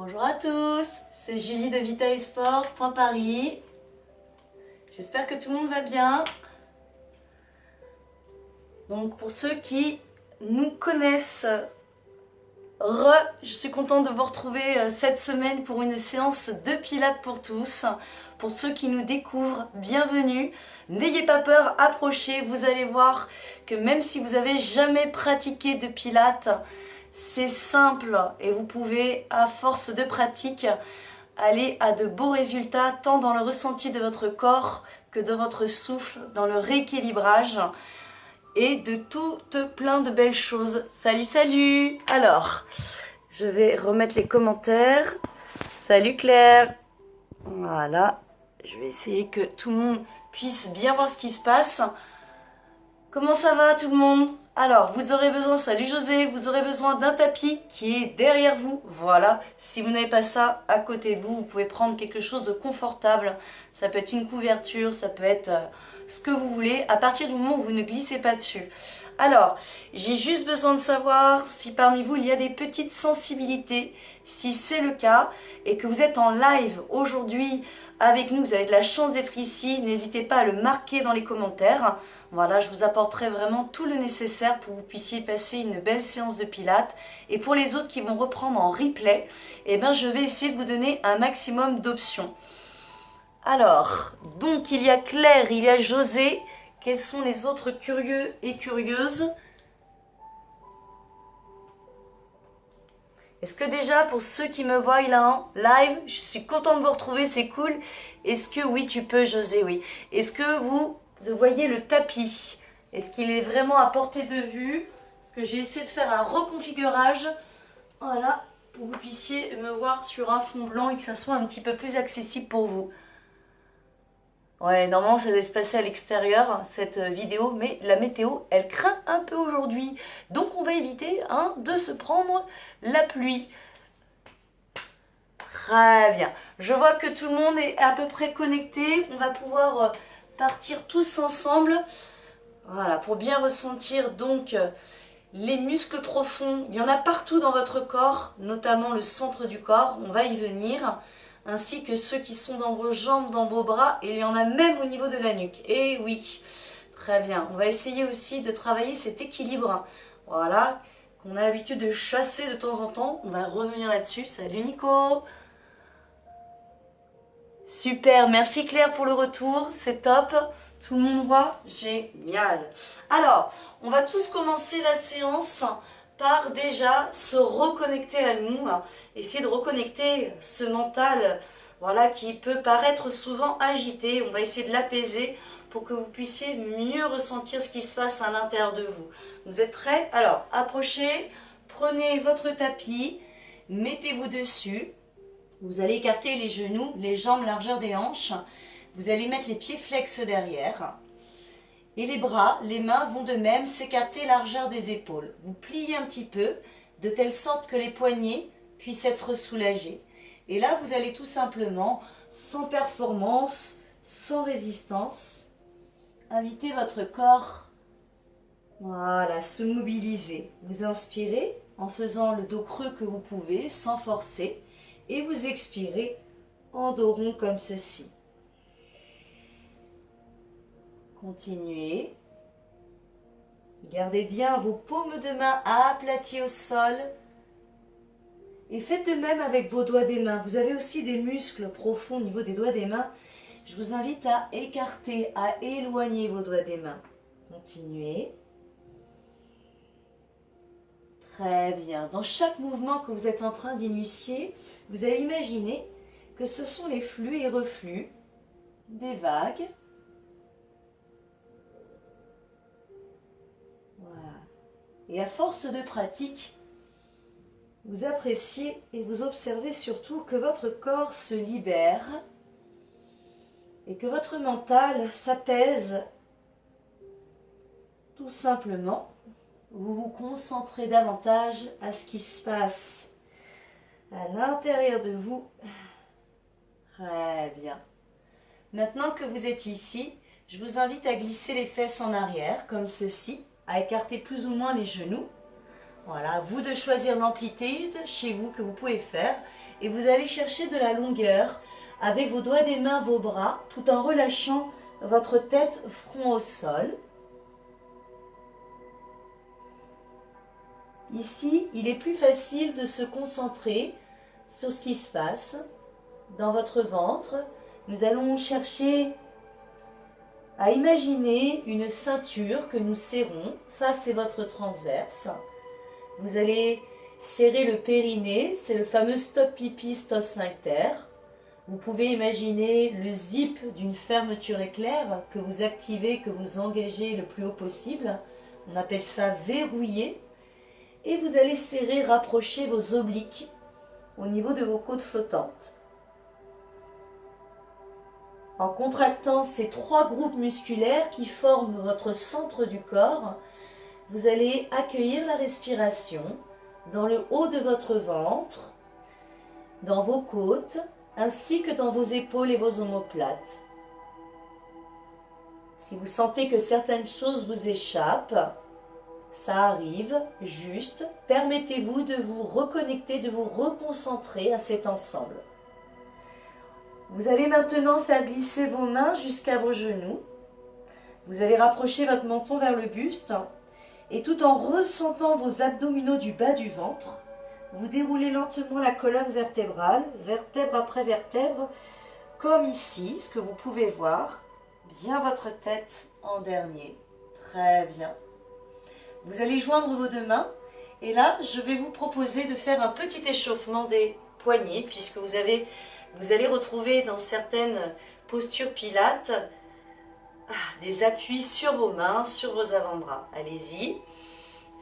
Bonjour à tous, c'est Julie de VitaeSport.Paris. J'espère que tout le monde va bien. Donc pour ceux qui nous connaissent, je suis contente de vous retrouver cette semaine pour une séance de Pilates pour tous. Pour ceux qui nous découvrent, bienvenue. N'ayez pas peur, approchez, vous allez voir que même si vous n'avez jamais pratiqué de Pilates, c'est simple et vous pouvez, à force de pratique, aller à de beaux résultats tant dans le ressenti de votre corps que de votre souffle, dans le rééquilibrage et de toutes plein de belles choses. Salut, salut! Alors, je vais remettre les commentaires. Salut Claire! Voilà, je vais essayer que tout le monde puisse bien voir ce qui se passe. Comment ça va tout le monde? Alors, vous aurez besoin, salut José, vous aurez besoin d'un tapis qui est derrière vous. Voilà, si vous n'avez pas ça à côté de vous, vous pouvez prendre quelque chose de confortable. Ça peut être une couverture, ça peut être ce que vous voulez, à partir du moment où vous ne glissez pas dessus. Alors, j'ai juste besoin de savoir si parmi vous, il y a des petites sensibilités. Si c'est le cas et que vous êtes en live aujourd'hui avec nous, vous avez de la chance d'être ici, n'hésitez pas à le marquer dans les commentaires. Voilà, je vous apporterai vraiment tout le nécessaire pour que vous puissiez passer une belle séance de pilates. Et pour les autres qui vont reprendre en replay, eh ben, je vais essayer de vous donner un maximum d'options. Alors, donc il y a Claire, il y a José. Quels sont les autres curieux et curieuses? Est-ce que déjà, pour ceux qui me voient là en live, je suis contente de vous retrouver, c'est cool. Est-ce que, oui, tu peux, José, oui. Est-ce que vous voyez le tapis? Est-ce qu'il est vraiment à portée de vue? Parce que j'ai essayé de faire un reconfigurage, voilà, pour que vous puissiez me voir sur un fond blanc et que ça soit un petit peu plus accessible pour vous. Ouais, normalement, ça devait se passer à l'extérieur, cette vidéo, mais la météo, elle craint un peu aujourd'hui. Donc, on va éviter de se prendre la pluie. Très bien. Je vois que tout le monde est à peu près connecté. On va pouvoir partir tous ensemble. Voilà, pour bien ressentir donc les muscles profonds. Il y en a partout dans votre corps, notamment le centre du corps. On va y venir. Ainsi que ceux qui sont dans vos jambes, dans vos bras, et il y en a même au niveau de la nuque. Et oui, très bien. On va essayer aussi de travailler cet équilibre, voilà, qu'on a l'habitude de chasser de temps en temps. On va revenir là-dessus. Salut Nico! Super, merci Claire pour le retour, c'est top. Tout le monde voit? Génial. Alors, on va tous commencer la séance par déjà se reconnecter à nous, essayer de reconnecter ce mental, voilà, qui peut paraître souvent agité. On va essayer de l'apaiser pour que vous puissiez mieux ressentir ce qui se passe à l'intérieur de vous. Vous êtes prêts? Alors, approchez, prenez votre tapis, mettez-vous dessus. Vous allez écarter les genoux, les jambes, largeur des hanches. Vous allez mettre les pieds flex derrière. Et les bras, les mains vont de même s'écarter largeur des épaules. Vous pliez un petit peu, de telle sorte que les poignets puissent être soulagés. Et là, vous allez tout simplement, sans performance, sans résistance, inviter votre corps, voilà, à se mobiliser. Vous inspirez en faisant le dos creux que vous pouvez, sans forcer. Et vous expirez en dos rond comme ceci. Continuez. Gardez bien vos paumes de main aplaties au sol. Et faites de même avec vos doigts des mains. Vous avez aussi des muscles profonds au niveau des doigts des mains. Je vous invite à écarter, à éloigner vos doigts des mains. Continuez. Très bien. Dans chaque mouvement que vous êtes en train d'initier, vous allez imaginer que ce sont les flux et reflux des vagues. Voilà. Et à force de pratique, vous appréciez et vous observez surtout que votre corps se libère et que votre mental s'apaise tout simplement. Vous vous concentrez davantage à ce qui se passe à l'intérieur de vous. Très bien. Maintenant que vous êtes ici, je vous invite à glisser les fesses en arrière, comme ceci, à écarter plus ou moins les genoux. Voilà, à vous de choisir l'amplitude chez vous que vous pouvez faire. et vous allez chercher de la longueur avec vos doigts des mains, vos bras, tout en relâchant votre tête front au sol. Ici, il est plus facile de se concentrer sur ce qui se passe dans votre ventre. Nous allons chercher à imaginer une ceinture que nous serrons. Ça, c'est votre transverse. Vous allez serrer le périnée, c'est le fameux stop pipi, stop sphincter. Vous pouvez imaginer le zip d'une fermeture éclair que vous activez, que vous engagez le plus haut possible. On appelle ça verrouiller. Et vous allez serrer, rapprocher vos obliques au niveau de vos côtes flottantes. En contractant ces 3 groupes musculaires qui forment votre centre du corps, vous allez accueillir la respiration dans le haut de votre ventre, dans vos côtes, ainsi que dans vos épaules et vos omoplates. Si vous sentez que certaines choses vous échappent, ça arrive, juste, permettez-vous de vous reconnecter, de vous reconcentrer à cet ensemble. Vous allez maintenant faire glisser vos mains jusqu'à vos genoux. Vous allez rapprocher votre menton vers le buste et tout en ressentant vos abdominaux du bas du ventre, vous déroulez lentement la colonne vertébrale, vertèbre après vertèbre, comme ici, ce que vous pouvez voir. Bien votre tête en dernier. Très bien. Vous allez joindre vos 2 mains et là, je vais vous proposer de faire un petit échauffement des poignets puisque vous allez retrouver dans certaines postures pilates des appuis sur vos mains, sur vos avant-bras. Allez-y.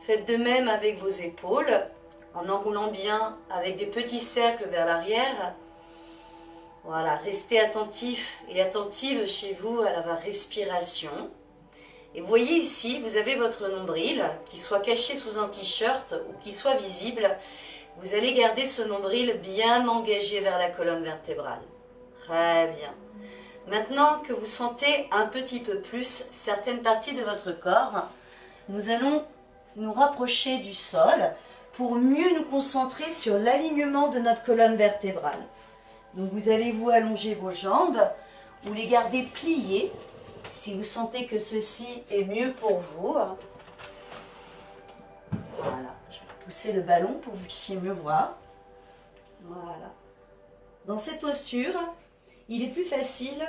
Faites de même avec vos épaules en enroulant bien avec des petits cercles vers l'arrière. Voilà, restez attentif et attentive chez vous à la respiration. Et vous voyez ici, vous avez votre nombril, qui soit caché sous un t-shirt ou qui soit visible. Vous allez garder ce nombril bien engagé vers la colonne vertébrale. Très bien. Maintenant que vous sentez un petit peu plus certaines parties de votre corps, nous allons nous rapprocher du sol pour mieux nous concentrer sur l'alignement de notre colonne vertébrale. Donc vous allez vous allonger vos jambes ou les garder pliées si vous sentez que ceci est mieux pour vous. Voilà, je vais pousser le ballon pour que vous puissiez mieux voir. Voilà. Dans cette posture, il est plus facile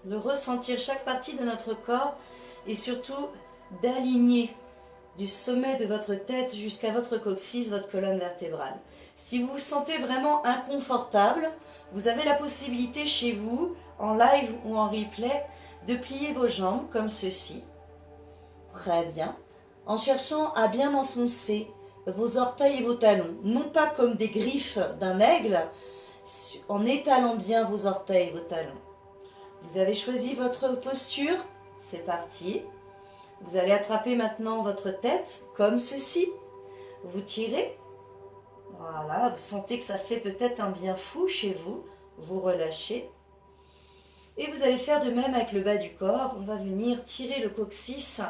de ressentir chaque partie de notre corps et surtout d'aligner du sommet de votre tête jusqu'à votre coccyx, votre colonne vertébrale. Si vous vous sentez vraiment inconfortable, vous avez la possibilité chez vous, en live ou en replay, de plier vos jambes comme ceci. Très bien. En cherchant à bien enfoncer vos orteils et vos talons, non pas comme des griffes d'un aigle, en étalant bien vos orteils et vos talons. Vous avez choisi votre posture, c'est parti. Vous allez attraper maintenant votre tête comme ceci. Vous tirez. Voilà, vous sentez que ça fait peut-être un bien fou chez vous. Vous relâchez. Et vous allez faire de même avec le bas du corps. On va venir tirer le coccyx.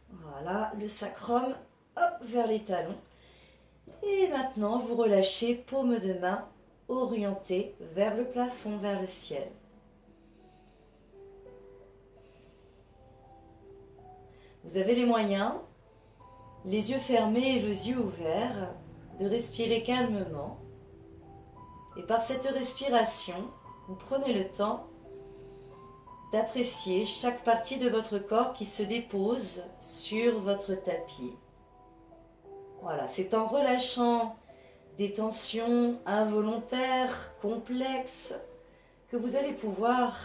Voilà, le sacrum, hop, vers les talons. Et maintenant, vous relâchez, paume de main orientée vers le plafond, vers le ciel. Vous avez les moyens, les yeux fermés et les yeux ouverts, de respirer calmement. Et par cette respiration, vous prenez le temps d'apprécier chaque partie de votre corps qui se dépose sur votre tapis. Voilà, c'est en relâchant des tensions involontaires, complexes, que vous allez pouvoir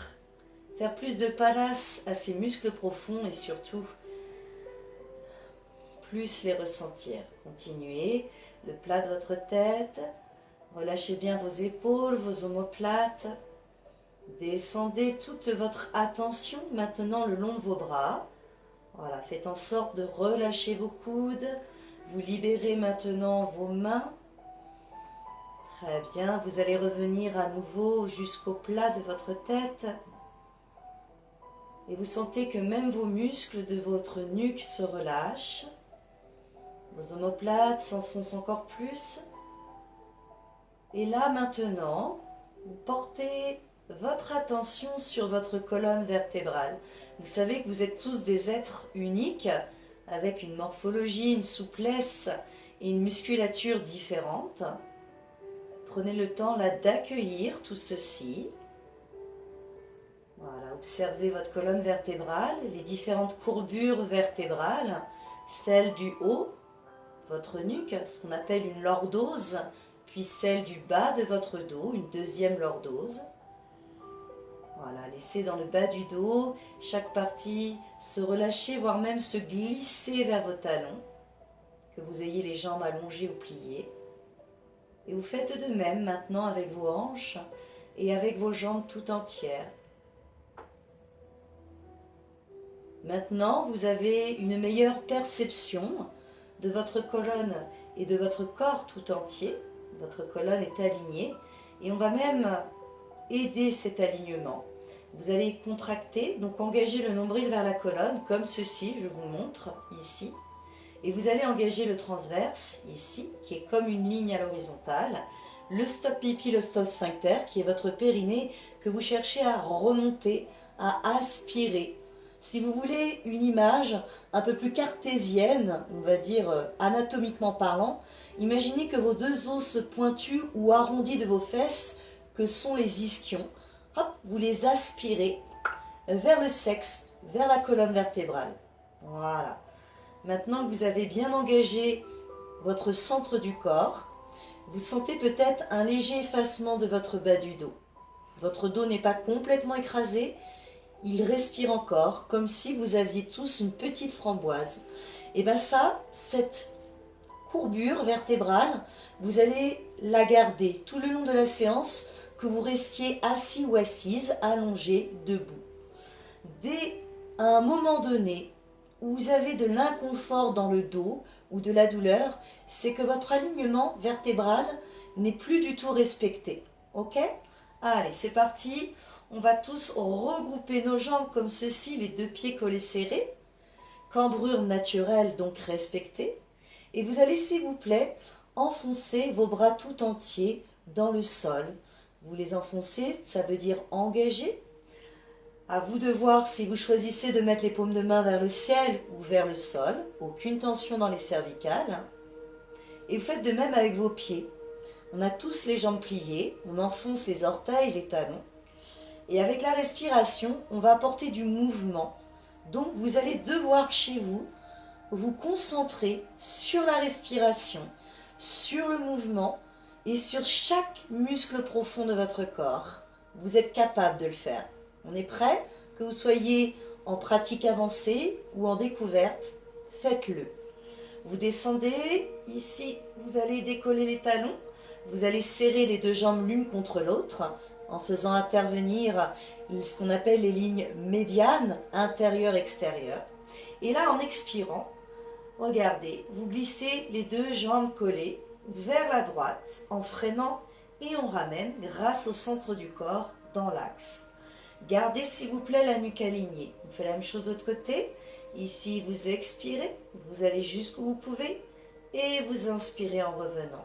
faire plus de place à ces muscles profonds et surtout plus les ressentir. Continuez le plat de votre tête, relâchez bien vos épaules, vos omoplates, descendez toute votre attention maintenant le long de vos bras. Voilà, faites en sorte de relâcher vos coudes, vous libérez maintenant vos mains. Très bien, vous allez revenir à nouveau jusqu'au plat de votre tête. Et vous sentez que même vos muscles de votre nuque se relâchent. Vos omoplates s'enfoncent encore plus. Et là maintenant, vous portez votre attention sur votre colonne vertébrale. Vous savez que vous êtes tous des êtres uniques, avec une morphologie, une souplesse et une musculature différentes. Prenez le temps là d'accueillir tout ceci. Voilà, observez votre colonne vertébrale, les différentes courbures vertébrales, celle du haut, votre nuque, ce qu'on appelle une lordose, puis celle du bas de votre dos, une deuxième lordose. Voilà, laissez dans le bas du dos chaque partie se relâcher, voire même se glisser vers vos talons, que vous ayez les jambes allongées ou pliées. Et vous faites de même maintenant avec vos hanches et avec vos jambes tout entières. Maintenant, vous avez une meilleure perception de votre colonne et de votre corps tout entier. Votre colonne est alignée et on va même aider cet alignement. Vous allez contracter, donc engager le nombril vers la colonne, comme ceci, je vous montre ici. Et vous allez engager le transverse, ici, qui est comme une ligne à l'horizontale. Le stop pipi, le stop sphincter, qui est votre périnée, que vous cherchez à remonter, à aspirer. Si vous voulez une image un peu plus cartésienne, on va dire anatomiquement parlant, imaginez que vos deux os pointus ou arrondis de vos fesses, que sont les ischions, hop, vous les aspirez vers le sexe, vers la colonne vertébrale. Voilà. Maintenant que vous avez bien engagé votre centre du corps, vous sentez peut-être un léger effacement de votre bas du dos. Votre dos n'est pas complètement écrasé, il respire encore, comme si vous aviez tous une petite framboise. Et bien ça, cette courbure vertébrale, vous allez la garder tout le long de la séance, que vous restiez assis ou assise, allongé, debout. Dès un moment donné où vous avez de l'inconfort dans le dos ou de la douleur, c'est que votre alignement vertébral n'est plus du tout respecté. Ok? Allez, c'est parti. On va tous regrouper nos jambes comme ceci, les deux pieds collés serrés. Cambrure naturelle, donc respectée. Et vous allez, s'il vous plaît, enfoncer vos bras tout entiers dans le sol. Vous les enfoncez, ça veut dire engager. À vous de voir si vous choisissez de mettre les paumes de main vers le ciel ou vers le sol. Aucune tension dans les cervicales. Et vous faites de même avec vos pieds. On a tous les jambes pliées, on enfonce les orteils, les talons. Et avec la respiration, on va apporter du mouvement. Donc vous allez devoir chez vous vous concentrer sur la respiration, sur le mouvement et sur chaque muscle profond de votre corps. Vous êtes capable de le faire. On est prêt? Que vous soyez en pratique avancée ou en découverte, faites-le. Vous descendez, ici vous allez décoller les talons, vous allez serrer les deux jambes l'une contre l'autre en faisant intervenir ce qu'on appelle les lignes médianes, intérieure-extérieure. Et là, en expirant, regardez, vous glissez les deux jambes collées vers la droite en freinant et on ramène grâce au centre du corps dans l'axe. Gardez s'il vous plaît la nuque alignée. On fait la même chose de l'autre côté. Ici, vous expirez, vous allez jusqu'où vous pouvez et vous inspirez en revenant.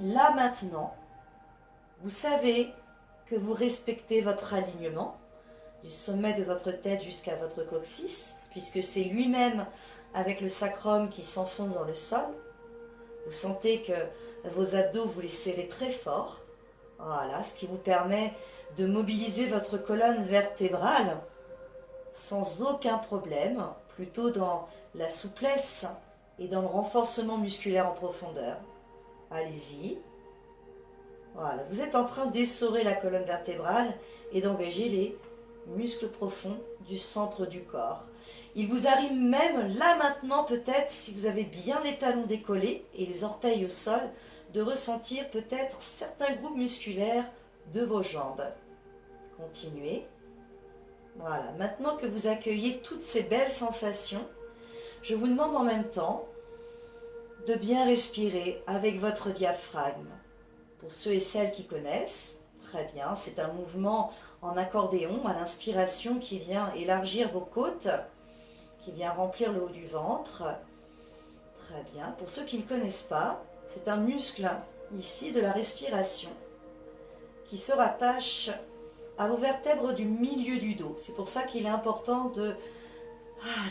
Là maintenant, vous savez que vous respectez votre alignement du sommet de votre tête jusqu'à votre coccyx, puisque c'est lui-même avec le sacrum qui s'enfonce dans le sol. Vous sentez que vos abdos, vous les serrez très fort. Voilà, ce qui vous permet de mobiliser votre colonne vertébrale sans aucun problème, plutôt dans la souplesse et dans le renforcement musculaire en profondeur. Allez-y. Voilà, vous êtes en train d'essorer la colonne vertébrale et d'engager les muscles profonds du centre du corps. Il vous arrive même, là maintenant peut-être, si vous avez bien les talons décollés et les orteils au sol, de ressentir peut-être certains groupes musculaires de vos jambes. Continuez. Voilà, maintenant que vous accueillez toutes ces belles sensations, je vous demande en même temps de bien respirer avec votre diaphragme. Pour ceux et celles qui connaissent, très bien, c'est un mouvement en accordéon à l'inspiration qui vient élargir vos côtes, qui vient remplir le haut du ventre. Très bien. Pour ceux qui ne connaissent pas, c'est un muscle ici de la respiration qui se rattache à vos vertèbres du milieu du dos. C'est pour ça qu'il est important de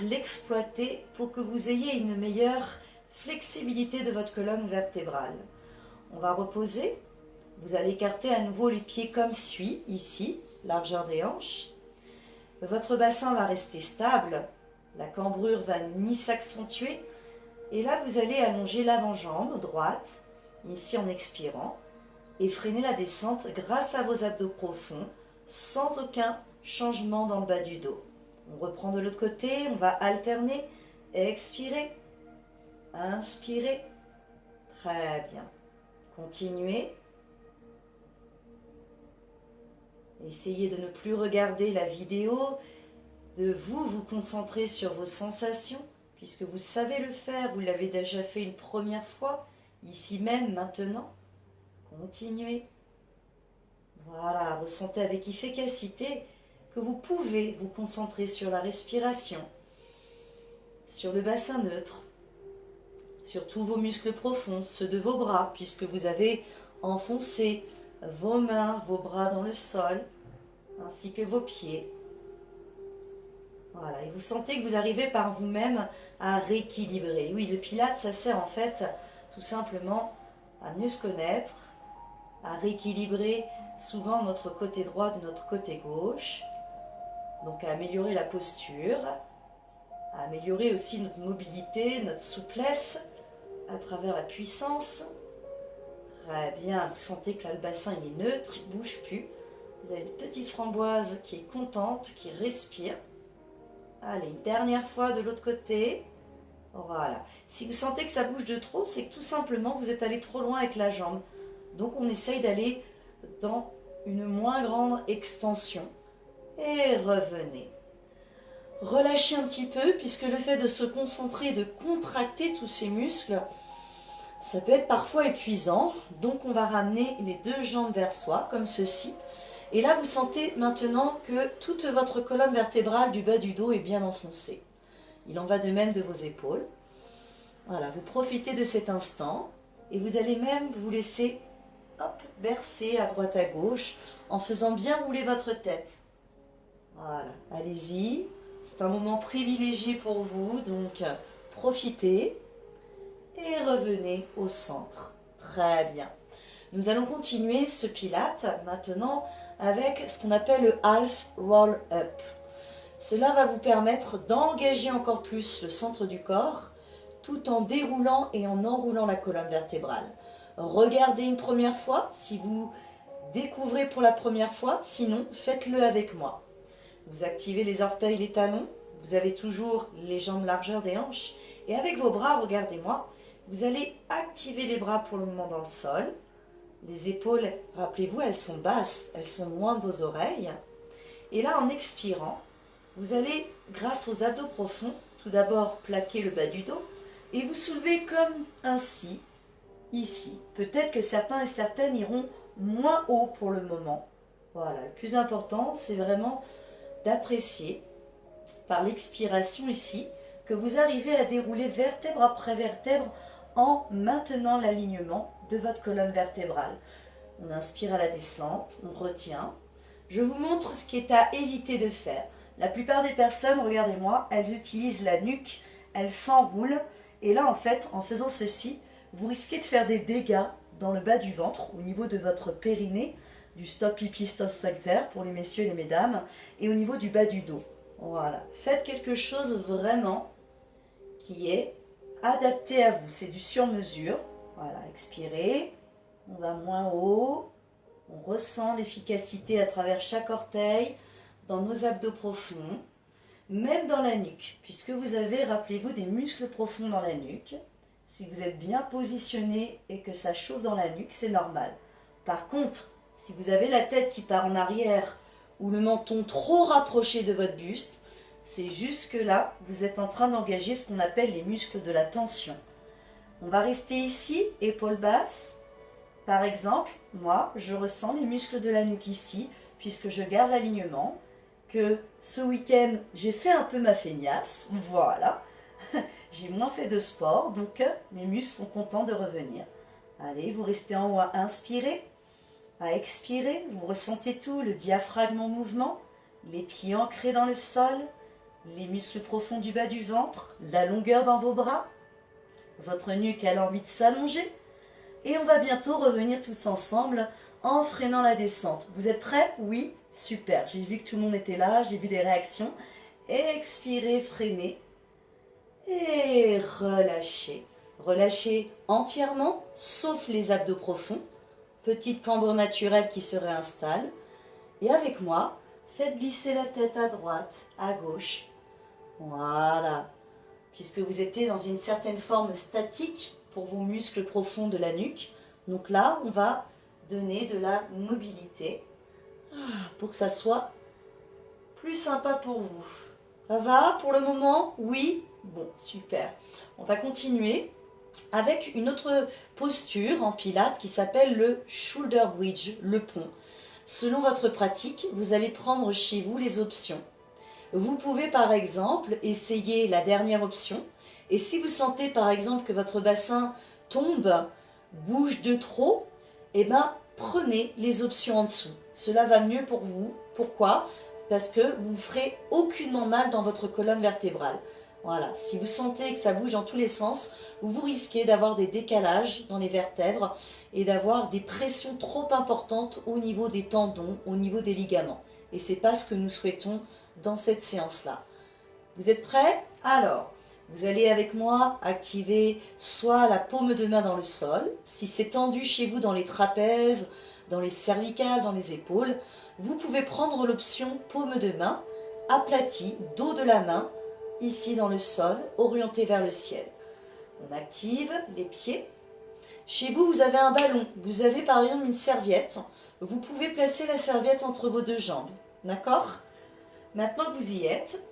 l'exploiter pour que vous ayez une meilleure flexibilité de votre colonne vertébrale. On va reposer. Vous allez écarter à nouveau les pieds comme suit, ici, largeur des hanches. Votre bassin va rester stable, la cambrure va ni s'accentuer. Et là, vous allez allonger l'avant-jambe droite, ici en expirant, et freiner la descente grâce à vos abdos profonds, sans aucun changement dans le bas du dos. On reprend de l'autre côté, on va alterner, expirer, inspirer. Très bien. Continuez. Essayez de ne plus regarder la vidéo, de vous concentrer sur vos sensations, puisque vous savez le faire, vous l'avez déjà fait une première fois, ici même, maintenant. Continuez. Voilà, ressentez avec efficacité que vous pouvez vous concentrer sur la respiration, sur le bassin neutre, sur tous vos muscles profonds, ceux de vos bras, puisque vous avez enfoncé vos mains, vos bras dans le sol, ainsi que vos pieds. Voilà, et vous sentez que vous arrivez par vous-même à rééquilibrer. Oui, le Pilates, ça sert en fait tout simplement à mieux se connaître, à rééquilibrer souvent notre côté droit de notre côté gauche, donc à améliorer la posture, à améliorer aussi notre mobilité, notre souplesse à travers la puissance. Très bien, vous sentez que là le bassin il est neutre, il ne bouge plus. Vous avez une petite framboise qui est contente, qui respire. Allez, une dernière fois de l'autre côté. Voilà. Si vous sentez que ça bouge de trop, c'est que tout simplement vous êtes allé trop loin avec la jambe. Donc on essaye d'aller dans une moins grande extension. Et revenez. Relâchez un petit peu, puisque le fait de se concentrer, de contracter tous ces muscles, ça peut être parfois épuisant. Donc on va ramener les deux jambes vers soi, comme ceci. Et là, vous sentez maintenant que toute votre colonne vertébrale du bas du dos est bien enfoncée. Il en va de même de vos épaules. Voilà, vous profitez de cet instant et vous allez même vous laisser bercer à droite à gauche en faisant bien rouler votre tête. Voilà, allez-y. C'est un moment privilégié pour vous, donc profitez et revenez au centre. Très bien. Nous allons continuer ce Pilates maintenant avec ce qu'on appelle le half roll up. Cela va vous permettre d'engager encore plus le centre du corps tout en déroulant et en enroulant la colonne vertébrale. Regardez une première fois si vous découvrez pour la première fois, sinon faites-le avec moi. Vous activez les orteils, les talons, vous avez toujours les jambes largeur des hanches et avec vos bras, regardez-moi, vous allez activer les bras pour le moment dans le sol. Les épaules, rappelez-vous, elles sont basses, elles sont loin de vos oreilles. Et là, en expirant, vous allez, grâce aux abdos profonds, tout d'abord plaquer le bas du dos et vous soulevez comme ainsi, ici. Peut-être que certains et certaines iront moins haut pour le moment. Voilà, le plus important, c'est vraiment d'apprécier par l'expiration ici que vous arrivez à dérouler vertèbre après vertèbre en maintenant l'alignement de votre colonne vertébrale. On inspire à la descente, on retient. Je vous montre ce qui est à éviter de faire. La plupart des personnes, regardez-moi, elles utilisent la nuque, elles s'enroulent. Et là, en fait, en faisant ceci, vous risquez de faire des dégâts dans le bas du ventre, au niveau de votre périnée, du stop pipi, stop sphincter pour les messieurs et les mesdames, et au niveau du bas du dos. Voilà. Faites quelque chose vraiment qui est adapté à vous. C'est du sur-mesure. Voilà, expirez. On va moins haut. On ressent l'efficacité à travers chaque orteil, dans nos abdos profonds, même dans la nuque, puisque vous avez, rappelez-vous, des muscles profonds dans la nuque. Si vous êtes bien positionné et que ça chauffe dans la nuque, c'est normal. Par contre, si vous avez la tête qui part en arrière ou le menton trop rapproché de votre buste, c'est juste que là, vous êtes en train d'engager ce qu'on appelle les muscles de la tension. On va rester ici, épaules basses. Par exemple, moi, je ressens les muscles de la nuque ici, puisque je garde l'alignement, que ce week-end, j'ai fait un peu ma feignasse, voilà. J'ai moins fait de sport, donc mes muscles sont contents de revenir. Allez, vous restez en haut à inspirer. À expirer, vous ressentez tout, le diaphragme en mouvement, les pieds ancrés dans le sol, les muscles profonds du bas du ventre, la longueur dans vos bras. Votre nuque a l'envie de s'allonger. Et on va bientôt revenir tous ensemble en freinant la descente. Vous êtes prêts? Oui? Super. J'ai vu que tout le monde était là, j'ai vu des réactions. Expirez, freinez. Et relâchez. Relâchez entièrement, sauf les abdos profonds. Petite cambrure naturelle qui se réinstalle. Et avec moi, faites glisser la tête à droite, à gauche. Voilà. Puisque vous étiez dans une certaine forme statique pour vos muscles profonds de la nuque. Donc là, on va donner de la mobilité pour que ça soit plus sympa pour vous. Ça va pour le moment? Oui? Bon, super. On va continuer avec une autre posture en pilates qui s'appelle le shoulder bridge, le pont. Selon votre pratique, vous allez prendre chez vous les options. Vous pouvez par exemple essayer la dernière option. Et si vous sentez par exemple que votre bassin tombe, bouge de trop, eh bien prenez les options en dessous. Cela va mieux pour vous. Pourquoi? Parce que vous ne ferez aucunement mal dans votre colonne vertébrale. Voilà, si vous sentez que ça bouge dans tous les sens, vous risquez d'avoir des décalages dans les vertèbres et d'avoir des pressions trop importantes au niveau des tendons, au niveau des ligaments. Et ce n'est pas ce que nous souhaitons dans cette séance-là. Vous êtes prêts? Alors, vous allez avec moi activer soit la paume de main dans le sol, si c'est tendu chez vous dans les trapèzes, dans les cervicales, dans les épaules, vous pouvez prendre l'option paume de main, aplatie, dos de la main, ici dans le sol, orienté vers le ciel. On active les pieds. Chez vous, vous avez un ballon, vous avez par exemple une serviette, vous pouvez placer la serviette entre vos deux jambes, d'accord? Maintenant que vous y êtes,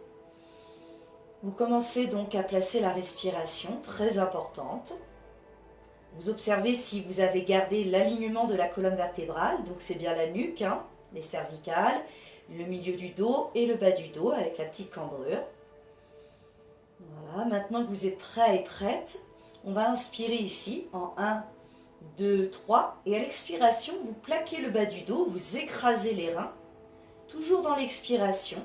vous commencez donc à placer la respiration, très importante. Vous observez si vous avez gardé l'alignement de la colonne vertébrale, donc c'est bien la nuque, hein, les cervicales, le milieu du dos et le bas du dos avec la petite cambrure. Voilà, maintenant que vous êtes prêts et prêtes, on va inspirer ici en 1, 2, 3 et à l'expiration, vous plaquez le bas du dos, vous écrasez les reins. Toujours dans l'expiration,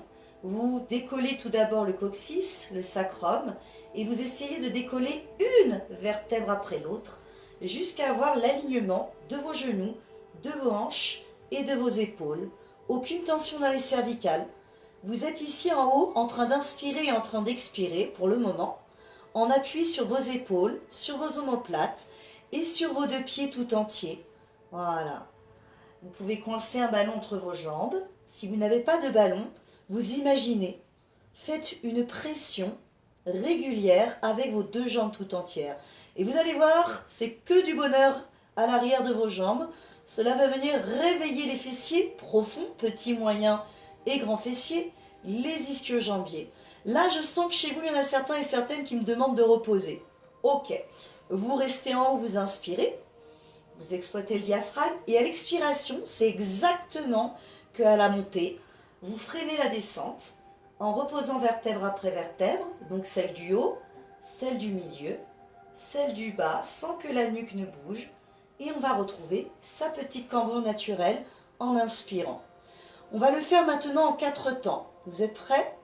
vous décollez tout d'abord le coccyx, le sacrum, et vous essayez de décoller une vertèbre après l'autre, jusqu'à avoir l'alignement de vos genoux, de vos hanches et de vos épaules. Aucune tension dans les cervicales. Vous êtes ici en haut en train d'inspirer et en train d'expirer pour le moment, en appui sur vos épaules, sur vos omoplates et sur vos deux pieds tout entiers. Voilà. Vous pouvez coincer un ballon entre vos jambes. Si vous n'avez pas de ballon, vous imaginez, faites une pression régulière avec vos deux jambes tout entières. Et vous allez voir, c'est que du bonheur à l'arrière de vos jambes. Cela va venir réveiller les fessiers profonds, petits, moyens et grands fessiers, les ischio-jambiers. Là, je sens que chez vous, il y en a certains et certaines qui me demandent de reposer. Ok, vous restez en haut, vous inspirez. Vous exploitez le diaphragme et à l'expiration, c'est exactement qu'à la montée, vous freinez la descente en reposant vertèbre après vertèbre, donc celle du haut, celle du milieu, celle du bas, sans que la nuque ne bouge. Et on va retrouver sa petite cambrure naturelle en inspirant. On va le faire maintenant en 4 temps. Vous êtes prêts?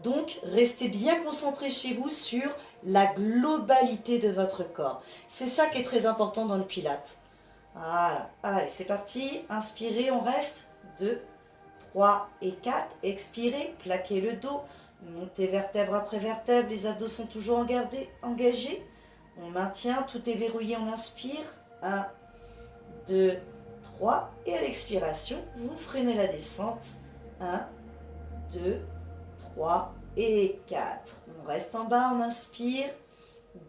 Donc, restez bien concentrés chez vous sur la globalité de votre corps. C'est ça qui est très important dans le Pilates. Voilà, allez, c'est parti. Inspirez, on reste. 2, 3 et 4. Expirez, plaquez le dos. Montez vertèbre après vertèbre. Les abdos sont toujours engagés. On maintient, tout est verrouillé, on inspire. 1, 2, 3. Et à l'expiration, vous freinez la descente. 1, 2, 3 et 4. On reste en bas, on inspire.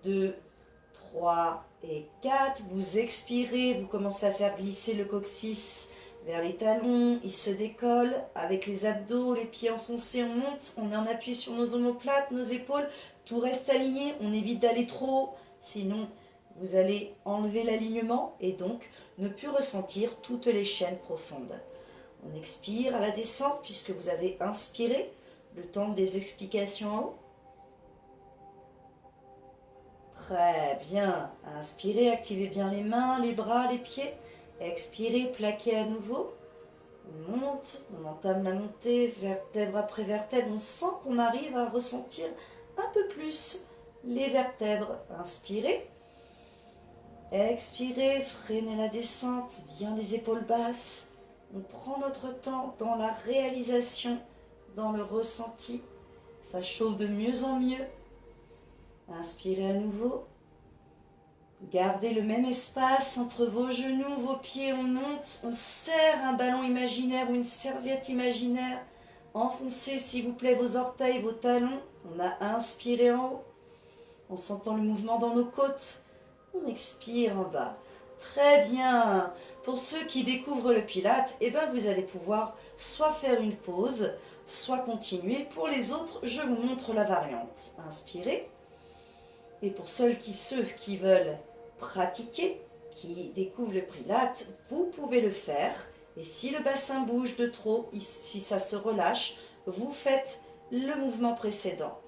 2, 3 et 4. Vous expirez, vous commencez à faire glisser le coccyx vers les talons. Il se décolle avec les abdos, les pieds enfoncés, on monte. On est en appui sur nos omoplates, nos épaules. Tout reste aligné, on évite d'aller trop haut. Sinon, vous allez enlever l'alignement et donc ne plus ressentir toutes les chaînes profondes. On expire à la descente puisque vous avez inspiré. Le temps des explications en haut. Très bien. Inspirez, activez bien les mains, les bras, les pieds. Expirez, plaquez à nouveau. On monte, on entame la montée, vertèbre après vertèbre. On sent qu'on arrive à ressentir un peu plus les vertèbres. Inspirez. Expirez, freinez la descente, bien les épaules basses. On prend notre temps dans la réalisation, dans le ressenti. Ça chauffe de mieux en mieux. Inspirez à nouveau. Gardez le même espace entre vos genoux, vos pieds. On monte, on serre un ballon imaginaire ou une serviette imaginaire. Enfoncez s'il vous plaît vos orteils, vos talons. On a inspiré en haut, en sentant le mouvement dans nos côtes. On expire en bas. Très bien. Pour ceux qui découvrent le Pilate, eh ben vous allez pouvoir soit faire une pause, soit continuer. Pour les autres, je vous montre la variante. Inspirez. Et pour ceux qui veulent pratiquer, qui découvrent le Pilate, vous pouvez le faire. Et si le bassin bouge de trop, si ça se relâche, vous faites le mouvement précédent.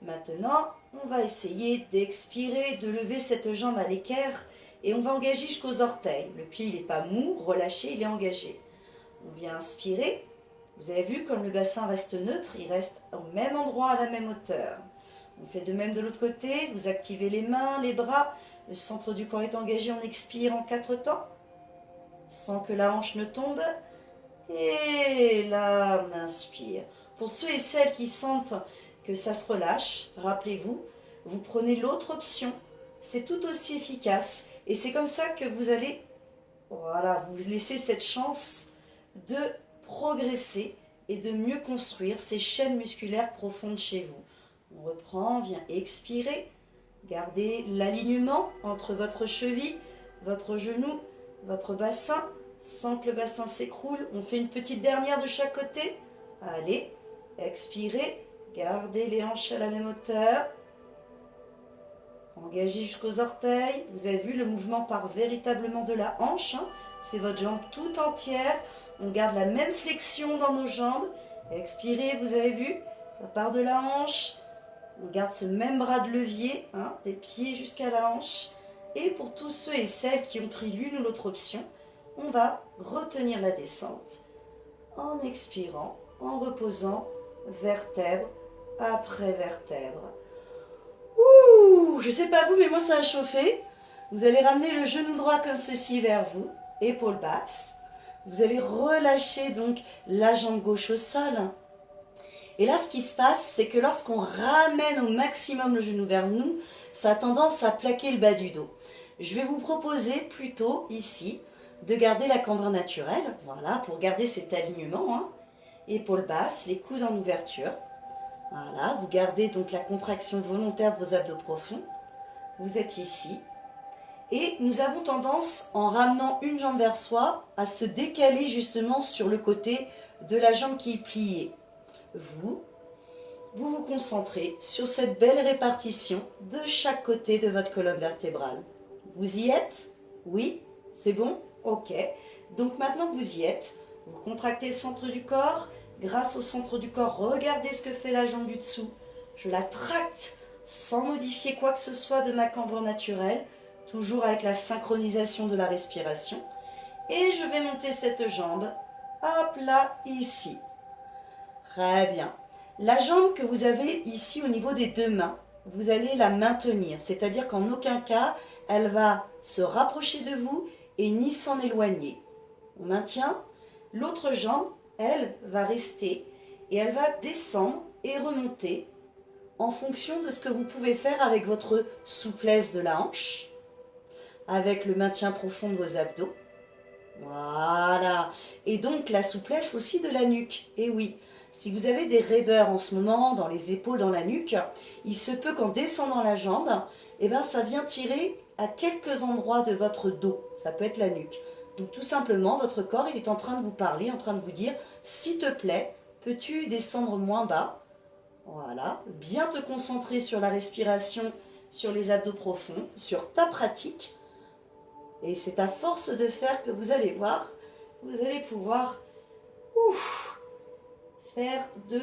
Maintenant, on va essayer d'expirer, de lever cette jambe à l'équerre et on va engager jusqu'aux orteils. Le pied, il n'est pas mou, relâché, il est engagé. On vient inspirer. Vous avez vu, comme le bassin reste neutre, il reste au même endroit, à la même hauteur. On fait de même de l'autre côté. Vous activez les mains, les bras. Le centre du corps est engagé. On expire en 4 temps, sans que la hanche ne tombe. Et là, on inspire. Pour ceux et celles qui sentent que ça se relâche, rappelez-vous, vous prenez l'autre option. C'est tout aussi efficace. Et c'est comme ça que vous allez, voilà, vous laisser cette chance de progresser et de mieux construire ces chaînes musculaires profondes chez vous. On reprend, on vient expirer. Gardez l'alignement entre votre cheville, votre genou, votre bassin, sans que le bassin s'écroule. On fait une petite dernière de chaque côté. Allez, expirez. Gardez les hanches à la même hauteur. Engagez jusqu'aux orteils. Vous avez vu, le mouvement part véritablement de la hanche. C'est votre jambe tout entière. On garde la même flexion dans nos jambes. Expirez, vous avez vu, ça part de la hanche. On garde ce même bras de levier, des pieds jusqu'à la hanche. Et pour tous ceux et celles qui ont pris l'une ou l'autre option, on va retenir la descente en expirant, en reposant vertèbre après vertèbre. Ouh, je sais pas vous, mais moi ça a chauffé. Vous allez ramener le genou droit comme ceci vers vous, épaules basses. Vous allez relâcher donc la jambe gauche au sol. Et là, ce qui se passe, c'est que lorsqu'on ramène au maximum le genou vers nous, ça a tendance à plaquer le bas du dos. Je vais vous proposer plutôt ici de garder la cambrure naturelle, voilà, pour garder cet alignement. Épaules basses, les coudes en ouverture. Voilà, vous gardez donc la contraction volontaire de vos abdos profonds. Vous êtes ici. Et nous avons tendance, en ramenant une jambe vers soi, à se décaler justement sur le côté de la jambe qui est pliée. Vous vous concentrez sur cette belle répartition de chaque côté de votre colonne vertébrale. Vous y êtes? Oui? C'est bon? Ok. Donc maintenant que vous y êtes, vous contractez le centre du corps. Grâce au centre du corps, regardez ce que fait la jambe du dessous. Je la tracte sans modifier quoi que ce soit de ma cambrure naturelle, toujours avec la synchronisation de la respiration. Et je vais monter cette jambe, hop là, ici. Très bien. La jambe que vous avez ici au niveau des deux mains, vous allez la maintenir. C'est-à-dire qu'en aucun cas, elle va se rapprocher de vous et ni s'en éloigner. On maintient. L'autre jambe, elle, va rester et elle va descendre et remonter en fonction de ce que vous pouvez faire avec votre souplesse de la hanche, avec le maintien profond de vos abdos. Voilà. Et donc la souplesse aussi de la nuque. Et oui, si vous avez des raideurs en ce moment dans les épaules, dans la nuque, il se peut qu'en descendant la jambe, ça vient tirer à quelques endroits de votre dos. Ça peut être la nuque. Donc tout simplement, votre corps, il est en train de vous parler, en train de vous dire « S'il te plaît, peux-tu descendre moins bas ?» Voilà, bien te concentrer sur la respiration, sur les abdos profonds, sur ta pratique. Et c'est à force de faire que vous allez voir, vous allez pouvoir faire de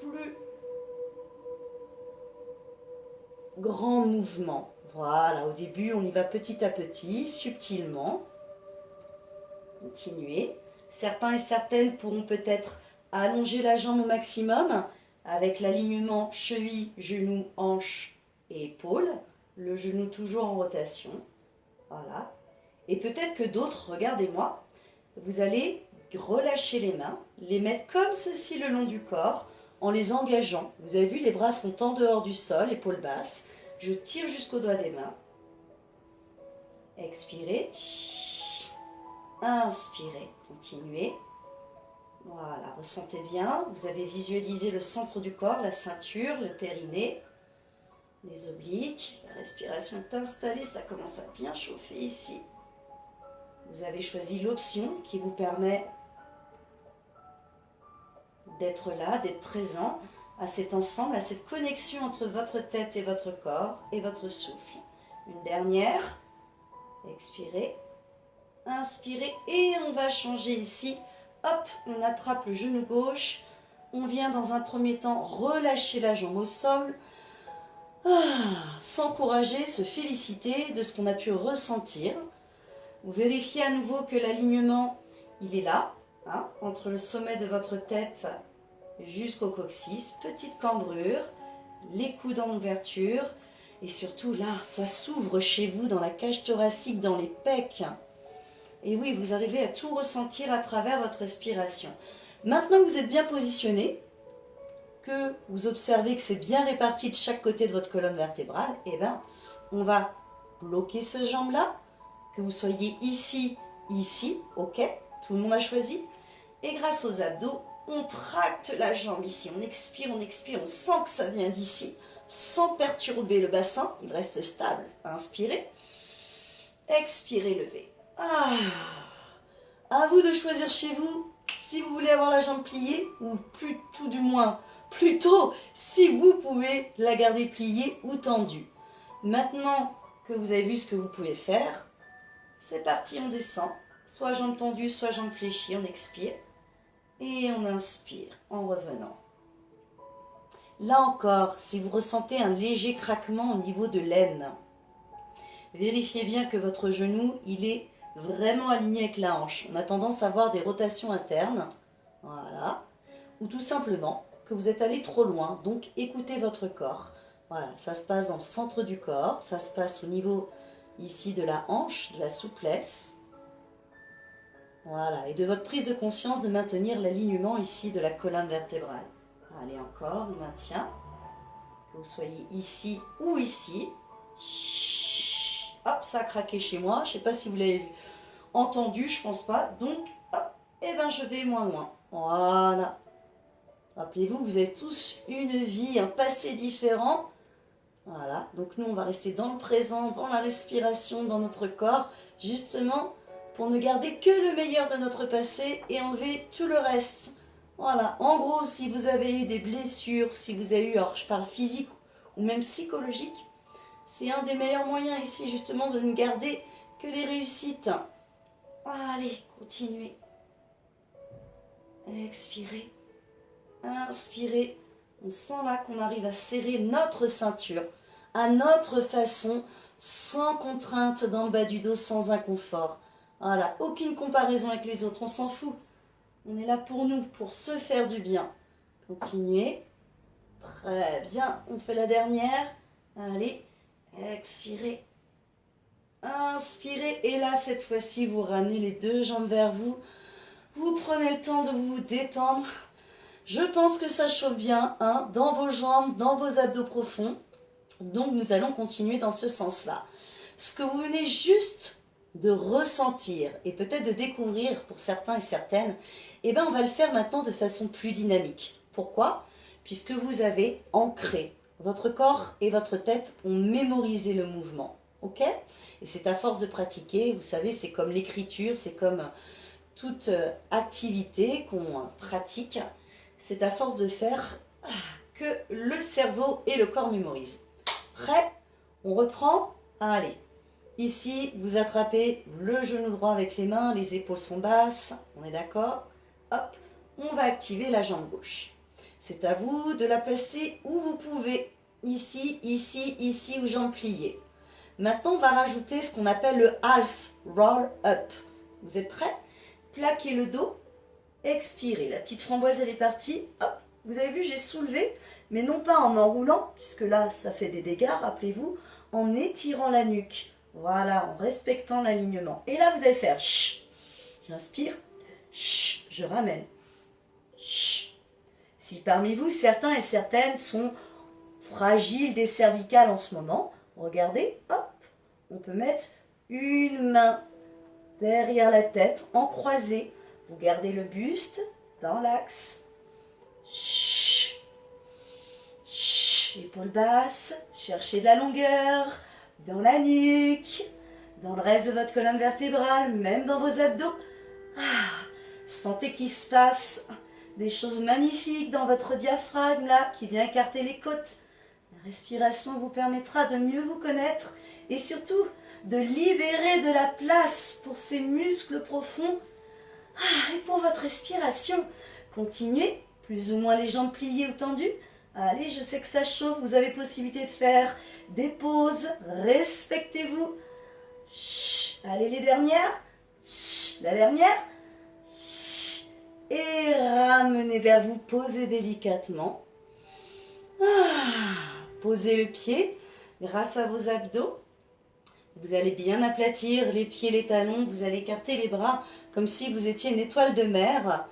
plus grands mouvements. Voilà, au début, on y va petit à petit, subtilement. Continuez. Certains et certaines pourront peut-être allonger la jambe au maximum avec l'alignement cheville, genou, hanche et épaule. Le genou toujours en rotation. Voilà. Et peut-être que d'autres, regardez-moi, vous allez relâcher les mains, les mettre comme ceci le long du corps en les engageant. Vous avez vu, les bras sont en dehors du sol, épaules basses. Je tire jusqu'au doigt des mains. Expirez. Inspirez. Continuez. Voilà, ressentez bien. Vous avez visualisé le centre du corps, la ceinture, le périnée, les obliques. La respiration est installée, ça commence à bien chauffer ici. Vous avez choisi l'option qui vous permet d'être là, d'être présent à cet ensemble, à cette connexion entre votre tête et votre corps et votre souffle. Une dernière. Expirez. Inspirez et on va changer ici. Hop, on attrape le genou gauche. On vient dans un premier temps relâcher la jambe au sol. S'encourager, se féliciter de ce qu'on a pu ressentir. Vous vérifiez à nouveau que l'alignement, il est là, hein, entre le sommet de votre tête jusqu'au coccyx. Petite cambrure, les coudes en ouverture. Et surtout là, ça s'ouvre chez vous dans la cage thoracique, dans les pecs. Et oui, vous arrivez à tout ressentir à travers votre respiration. Maintenant que vous êtes bien positionné, que vous observez que c'est bien réparti de chaque côté de votre colonne vertébrale, eh bien, on va bloquer cette jambe-là, que vous soyez ici, ici, ok, tout le monde a choisi. Et grâce aux abdos, on tracte la jambe ici, on expire, on sent que ça vient d'ici, sans perturber le bassin, il reste stable. Inspirez, expirez, levez. À vous de choisir chez vous si vous voulez avoir la jambe pliée ou tout du moins plutôt si vous pouvez la garder pliée ou tendue. Maintenant que vous avez vu ce que vous pouvez faire, c'est parti, on descend. Soit jambe tendue, soit jambe fléchie, on expire. Et on inspire en revenant. Là encore, si vous ressentez un léger craquement au niveau de l'aine, vérifiez bien que votre genou, il est vraiment aligné avec la hanche. On a tendance à avoir des rotations internes, voilà, ou tout simplement que vous êtes allé trop loin, donc écoutez votre corps. Voilà, ça se passe dans le centre du corps, ça se passe au niveau ici de la hanche, de la souplesse. Voilà, et de votre prise de conscience de maintenir l'alignement ici de la colonne vertébrale. Allez, encore, on maintient. Que vous soyez ici ou ici. Chut. Hop, ça a craqué chez moi. Je ne sais pas si vous l'avez entendu, je ne pense pas. Donc, hop, et ben je vais moins loin. Voilà. Rappelez-vous, vous avez tous une vie, un passé différent. Voilà, donc nous, on va rester dans le présent, dans la respiration, dans notre corps, justement, pour ne garder que le meilleur de notre passé et enlever tout le reste. Voilà, en gros, si vous avez eu des blessures, si vous avez eu, alors je parle physique ou même psychologique, c'est un des meilleurs moyens ici, justement, de ne garder que les réussites. Allez, continuez. Expirez. Inspirez. On sent là qu'on arrive à serrer notre ceinture à notre façon, sans contrainte dans le bas du dos, sans inconfort. Voilà, aucune comparaison avec les autres, on s'en fout. On est là pour nous, pour se faire du bien. Continuez. Très bien, on fait la dernière. Allez, expirez. Inspirez. Et là, cette fois-ci, vous ramenez les deux jambes vers vous. Vous prenez le temps de vous détendre. Je pense que ça chauffe bien, hein, dans vos jambes, dans vos abdos profonds. Donc, nous allons continuer dans ce sens-là. Ce que vous venez juste de ressentir et peut-être de découvrir pour certains et certaines, eh bien, on va le faire maintenant de façon plus dynamique. Pourquoi? Puisque vous avez ancré. Votre corps et votre tête ont mémorisé le mouvement. Ok? Et c'est à force de pratiquer, vous savez, c'est comme l'écriture, c'est comme toute activité qu'on pratique. C'est à force de faire que le cerveau et le corps mémorisent. Prêt? On reprend? Allez. Ici, vous attrapez le genou droit avec les mains, les épaules sont basses. On est d'accord? Hop, on va activer la jambe gauche. C'est à vous de la placer où vous pouvez. Ici, ici, ici, ou jambes pliées. Maintenant, on va rajouter ce qu'on appelle le half roll up. Vous êtes prêts? Plaquez le dos, expirez. La petite framboise, elle est partie. Hop, vous avez vu, j'ai soulevé, mais non pas en enroulant, puisque là, ça fait des dégâts, rappelez-vous, en étirant la nuque. Voilà, en respectant l'alignement. Et là, vous allez faire chut. J'inspire, chut, je ramène. Chut. Si parmi vous, certains et certaines sont fragiles des cervicales en ce moment, regardez, hop, on peut mettre une main derrière la tête, en croisée. Vous gardez le buste dans l'axe. Chut. Chut. Épaules basses, cherchez de la longueur dans la nuque, dans le reste de votre colonne vertébrale, même dans vos abdos. Sentez qu'il se passe des choses magnifiques dans votre diaphragme là, qui vient écarter les côtes. La respiration vous permettra de mieux vous connaître et surtout de libérer de la place pour ces muscles profonds. Et pour votre respiration, continuez, plus ou moins les jambes pliées ou tendues. Allez, je sais que ça chauffe, vous avez possibilité de faire des pauses, respectez-vous. Allez, les dernières. La dernière. Et ramenez vers vous, posez délicatement. Posez le pied grâce à vos abdos. Vous allez bien aplatir les pieds, les talons, vous allez écarter les bras comme si vous étiez une étoile de mer.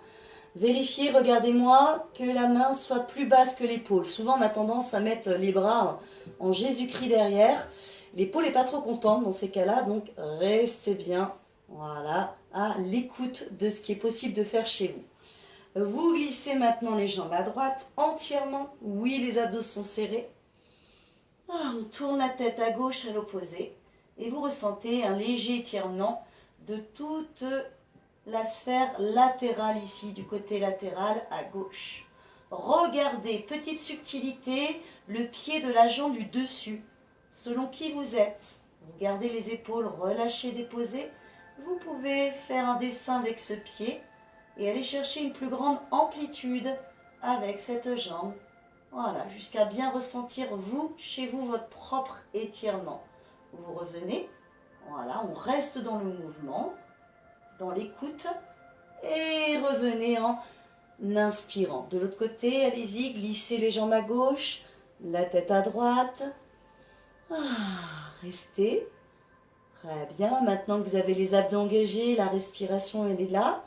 Vérifiez, regardez-moi, que la main soit plus basse que l'épaule. Souvent, on a tendance à mettre les bras en Jésus-Christ derrière. L'épaule n'est pas trop contente dans ces cas-là, donc restez bien, voilà, à l'écoute de ce qui est possible de faire chez vous. Vous glissez maintenant les jambes à droite entièrement. Oui, les abdos sont serrés. On tourne la tête à gauche à l'opposé. Et vous ressentez un léger étirement de toute la sphère latérale ici, du côté latéral à gauche. Regardez, petite subtilité, le pied de la jambe du dessus, selon qui vous êtes. Vous gardez les épaules relâchées, déposées. Vous pouvez faire un dessin avec ce pied et aller chercher une plus grande amplitude avec cette jambe. Voilà, jusqu'à bien ressentir, vous, chez vous, votre propre étirement. Vous revenez, voilà, on reste dans le mouvement, dans l'écoute, et revenez en inspirant. De l'autre côté, allez-y, glissez les jambes à gauche, la tête à droite. Restez. Très bien, maintenant que vous avez les abdos engagés, la respiration elle est là.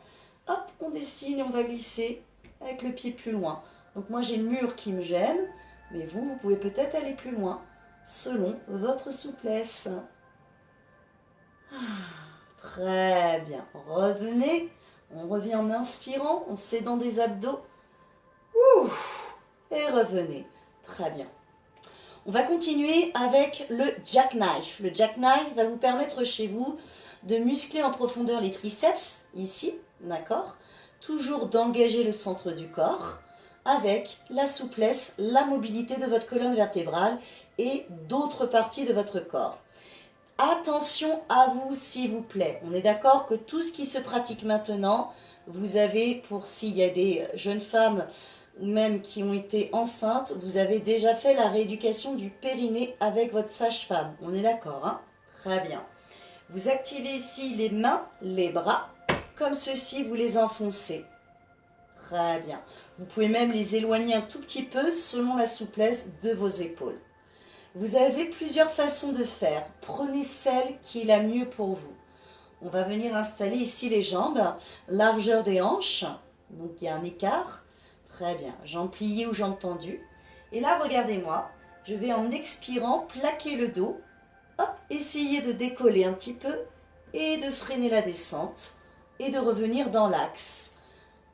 Hop, on dessine et on va glisser avec le pied plus loin. Donc moi j'ai le mur qui me gêne, mais vous pouvez peut-être aller plus loin, selon votre souplesse. Très bien. Revenez. On revient en inspirant, en s'aidant des abdos. Et revenez. Très bien. On va continuer avec le jackknife. Le jackknife va vous permettre chez vous de muscler en profondeur les triceps, ici, d'accord? Toujours d'engager le centre du corps avec la souplesse, la mobilité de votre colonne vertébrale et d'autres parties de votre corps. Attention à vous, s'il vous plaît. On est d'accord que tout ce qui se pratique maintenant, vous avez, pour s'il y a des jeunes femmes ou même qui ont été enceintes, vous avez déjà fait la rééducation du périnée avec votre sage-femme. On est d'accord, hein? Très bien. Vous activez ici les mains, les bras, comme ceci, vous les enfoncez. Très bien. Vous pouvez même les éloigner un tout petit peu selon la souplesse de vos épaules. Vous avez plusieurs façons de faire. Prenez celle qui est la mieux pour vous. On va venir installer ici les jambes, largeur des hanches. Donc il y a un écart. Très bien. Jambes pliées ou jambes tendues. Et là, regardez-moi. Je vais en expirant plaquer le dos. Hop, essayez de décoller un petit peu et de freiner la descente et de revenir dans l'axe.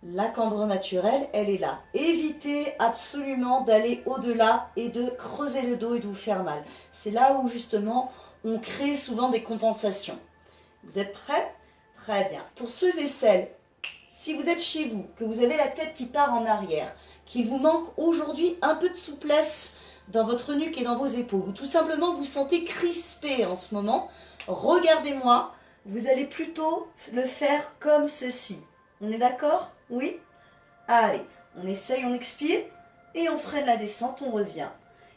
La cambrure naturelle, elle est là. Évitez absolument d'aller au-delà et de creuser le dos et de vous faire mal. C'est là où justement on crée souvent des compensations. Vous êtes prêts? Très bien. Pour ceux et celles, si vous êtes chez vous, que vous avez la tête qui part en arrière, qu'il vous manque aujourd'hui un peu de souplesse dans votre nuque et dans vos épaules, ou tout simplement vous sentez crispé en ce moment, regardez-moi, vous allez plutôt le faire comme ceci. On est d'accord? Oui? Allez, on essaye, on expire et on freine la descente, on revient.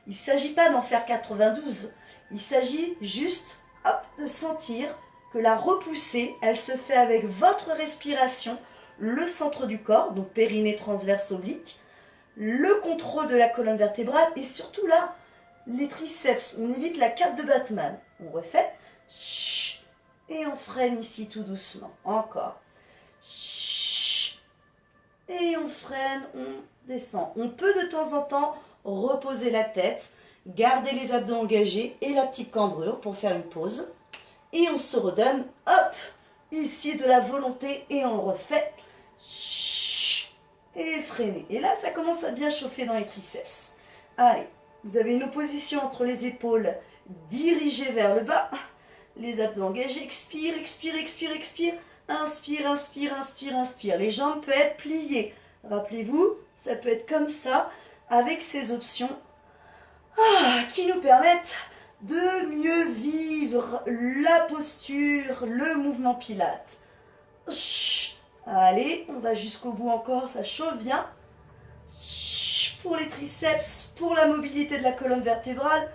Il ne s'agit pas d'en faire 92, Il s'agit juste hop, de sentir que la repoussée, elle se fait avec votre respiration, le centre du corps, donc périnée transverse oblique, le contrôle de la colonne vertébrale et surtout là, les triceps. On évite la cape de Batman. On refait. Chut, et on freine ici tout doucement. Encore. Chut, et on freine, on descend. On peut de temps en temps reposer la tête, garder les abdos engagés et la petite cambrure pour faire une pause. Et on se redonne, hop, ici de la volonté et on refait. Chut, et freiner. Et là, ça commence à bien chauffer dans les triceps. Allez, vous avez une opposition entre les épaules dirigées vers le bas. Les abdos engagés, expire, expire, expire, expire. Inspire, inspire, inspire, inspire. Les jambes peuvent être pliées. Rappelez-vous, ça peut être comme ça, avec ces options qui nous permettent de mieux vivre la posture, le mouvement pilate. Chut. Allez, on va jusqu'au bout encore, ça chauffe bien. Chut. Pour les triceps, pour la mobilité de la colonne vertébrale,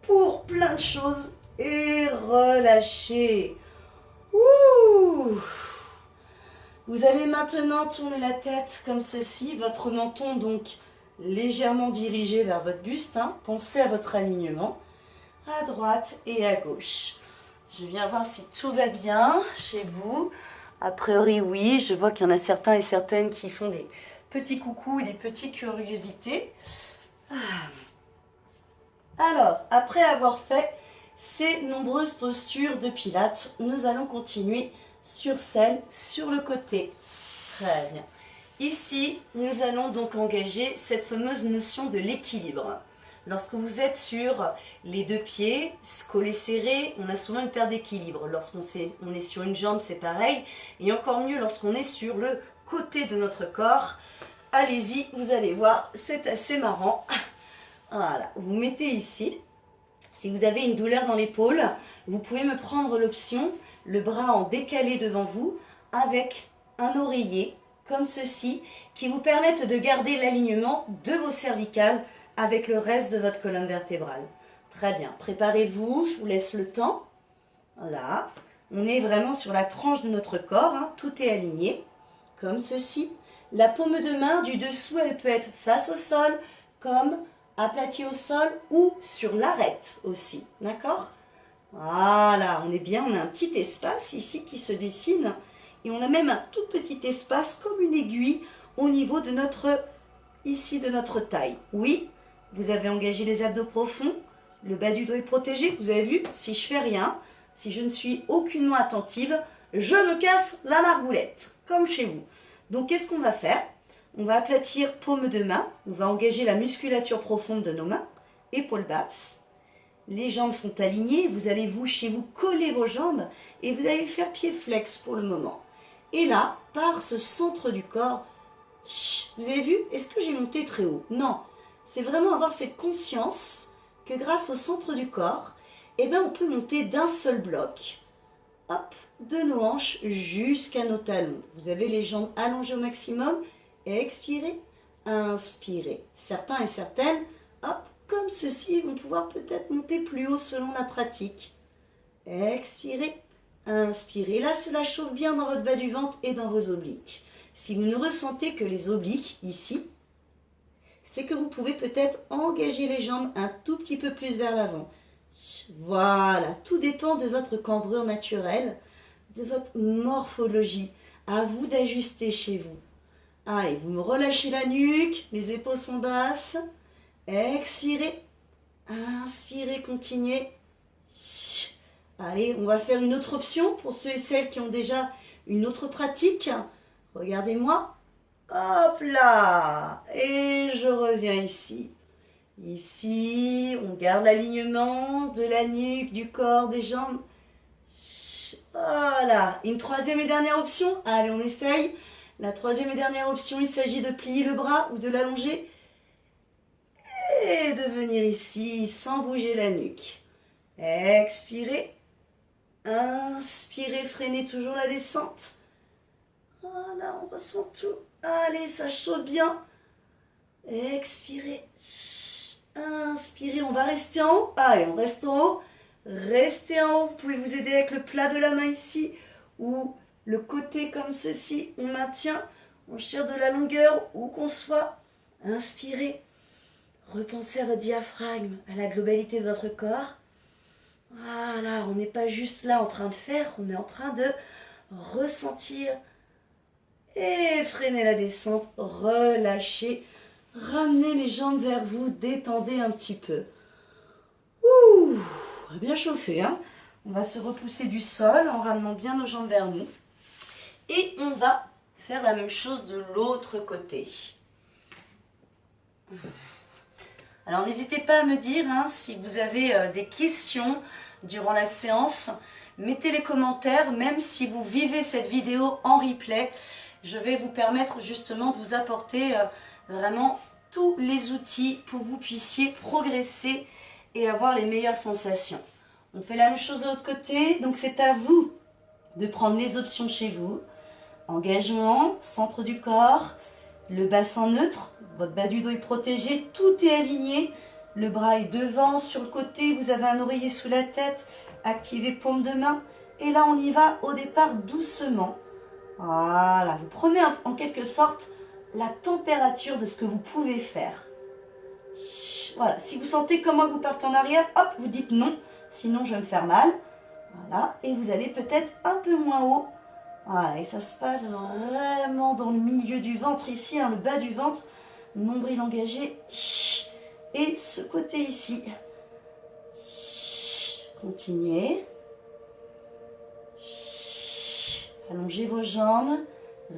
pour plein de choses. Et relâchez. Ouh. Vous allez maintenant tourner la tête comme ceci, votre menton donc légèrement dirigé vers votre buste. Pensez à votre alignement, à droite et à gauche. Je viens voir si tout va bien chez vous. A priori, oui, je vois qu'il y en a certains et certaines qui font des petits coucous, des petites curiosités. Alors, après avoir fait ces nombreuses postures de pilates, nous allons continuer sur celle sur le côté. Très bien. Ici, nous allons donc engager cette fameuse notion de l'équilibre. Lorsque vous êtes sur les deux pieds, collés serrés, on a souvent une perte d'équilibre. Lorsqu'on est sur une jambe, c'est pareil. Et encore mieux lorsqu'on est sur le côté de notre corps. Allez-y, vous allez voir, c'est assez marrant. Voilà, vous mettez ici. Si vous avez une douleur dans l'épaule, vous pouvez me prendre l'option, le bras en décalé devant vous, avec un oreiller, comme ceci, qui vous permettent de garder l'alignement de vos cervicales avec le reste de votre colonne vertébrale. Très bien, préparez-vous, je vous laisse le temps. Voilà, on est vraiment sur la tranche de notre corps, tout est aligné, comme ceci. La paume de main du dessous, elle peut être face au sol, comme aplatie au sol ou sur l'arête aussi, d'accord? Voilà, on est bien, on a un petit espace ici qui se dessine et on a même un tout petit espace comme une aiguille au niveau de notre, ici de notre taille. Oui, vous avez engagé les abdos profonds, le bas du dos est protégé, vous avez vu, si je fais rien, si je ne suis aucunement attentive, je me casse la margoulette, comme chez vous. Donc qu'est-ce qu'on va faire? On va aplatir paume de main, on va engager la musculature profonde de nos mains, épaules basses. Les jambes sont alignées, vous allez vous, chez vous, coller vos jambes et vous allez faire pied flex pour le moment. Et là, par ce centre du corps, vous avez vu, est-ce que j'ai monté très haut? Non, c'est vraiment avoir cette conscience que grâce au centre du corps, on peut monter d'un seul bloc, hop, de nos hanches jusqu'à nos talons. Vous avez les jambes allongées au maximum. Expirez, inspirez. Certains et certaines, hop, comme ceci, vont pouvoir peut-être monter plus haut selon la pratique. Expirez, inspirez. Là, cela chauffe bien dans votre bas du ventre et dans vos obliques. Si vous ne ressentez que les obliques, ici, c'est que vous pouvez peut-être engager les jambes un tout petit peu plus vers l'avant. Voilà, tout dépend de votre cambrure naturelle, de votre morphologie. À vous d'ajuster chez vous. Allez, vous me relâchez la nuque, les épaules sont basses. Expirez, inspirez, continuez. Allez, on va faire une autre option pour ceux et celles qui ont déjà une autre pratique. Regardez-moi. Hop là. Et je reviens ici. Ici, on garde l'alignement de la nuque, du corps, des jambes. Voilà. Une troisième et dernière option. Allez, on essaye. La troisième et dernière option, il s'agit de plier le bras ou de l'allonger et de venir ici sans bouger la nuque. Expirez. Inspirez, freinez toujours la descente. Voilà, on ressent tout. Allez, ça saute bien. Expirez. Inspirez, on va rester en haut. Allez, on reste en haut. Restez en haut. Vous pouvez vous aider avec le plat de la main ici ou le côté comme ceci. On maintient, on cherche de la longueur où qu'on soit. Inspirez. Repensez à votre diaphragme, à la globalité de votre corps. Voilà, on n'est pas juste là en train de faire, on est en train de ressentir. Et freinez la descente, relâchez. Ramenez les jambes vers vous, détendez un petit peu. Ouh, bien chauffé, hein. On va se repousser du sol en ramenant bien nos jambes vers nous. Et on va faire la même chose de l'autre côté. Alors n'hésitez pas à me dire si vous avez des questions durant la séance. Mettez les commentaires, même si vous vivez cette vidéo en replay. Je vais vous permettre justement de vous apporter vraiment tous les outils pour que vous puissiez progresser et avoir les meilleures sensations. On fait la même chose de l'autre côté, donc c'est à vous de prendre les options chez vous. Engagement, centre du corps, le bassin neutre, votre bas du dos est protégé, tout est aligné. Le bras est devant, sur le côté, vous avez un oreiller sous la tête, activez paume de main. Et là, on y va au départ doucement. Voilà, vous prenez en quelque sorte la température de ce que vous pouvez faire. Voilà, si vous sentez comment vous partez en arrière, hop, vous dites non, sinon je vais me faire mal. Voilà, et vous allez peut-être un peu moins haut. Voilà, et ça se passe vraiment dans le milieu du ventre ici, le bas du ventre, nombril engagé. Et ce côté ici. Continuez. Allongez vos jambes,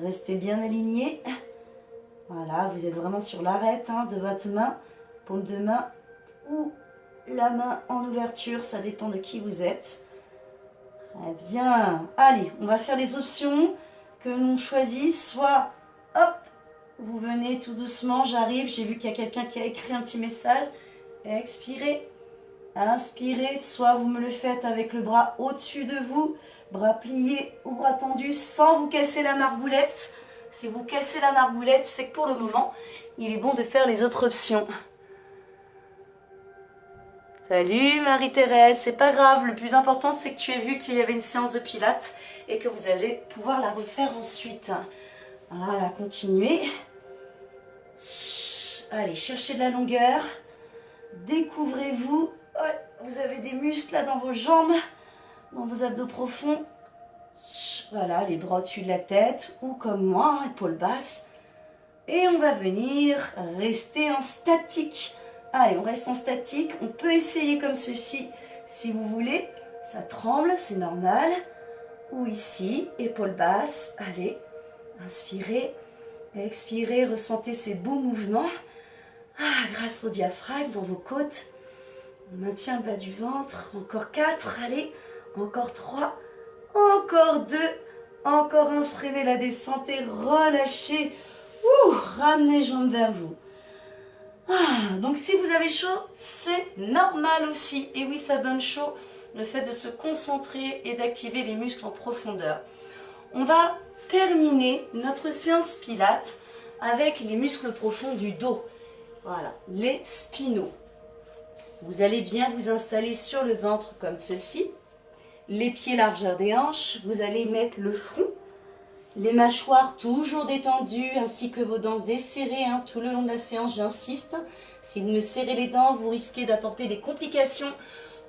restez bien alignés. Voilà, vous êtes vraiment sur l'arête de votre main, paume de main ou la main en ouverture, ça dépend de qui vous êtes. Très bien. Allez, on va faire les options que l'on choisit. Soit, hop, vous venez tout doucement, j'arrive, j'ai vu qu'il y a quelqu'un qui a écrit un petit message. Expirez, inspirez, soit vous me le faites avec le bras au-dessus de vous, bras pliés ou bras tendus sans vous casser la margoulette. Si vous cassez la margoulette, c'est que pour le moment, il est bon de faire les autres options. Salut Marie-Thérèse, c'est pas grave, le plus important c'est que tu aies vu qu'il y avait une séance de pilates et que vous allez pouvoir la refaire ensuite. Voilà, continuez. Allez, cherchez de la longueur. Découvrez-vous. Ouais, vous avez des muscles là dans vos jambes, dans vos abdos profonds. Voilà, les bras au-dessus de la tête ou comme moi, épaules basses. Et on va venir rester en statique. Allez, on reste en statique. On peut essayer comme ceci si vous voulez. Ça tremble, c'est normal. Ou ici, épaules basses. Allez, inspirez, expirez, ressentez ces beaux mouvements. Grâce au diaphragme dans vos côtes. On maintient le bas du ventre. Encore 4, allez. Encore 3, encore 2, encore 1. Freinez la descente et relâchez. Ramenez les jambes vers vous. Donc si vous avez chaud, c'est normal aussi. Et oui, ça donne chaud, le fait de se concentrer et d'activer les muscles en profondeur. On va terminer notre séance pilates avec les muscles profonds du dos. Voilà, les spinaux. Vous allez bien vous installer sur le ventre comme ceci. Les pieds largeur des hanches. Vous allez mettre le front. Les mâchoires toujours détendues ainsi que vos dents desserrées tout le long de la séance, j'insiste. Si vous me serrez les dents, vous risquez d'apporter des complications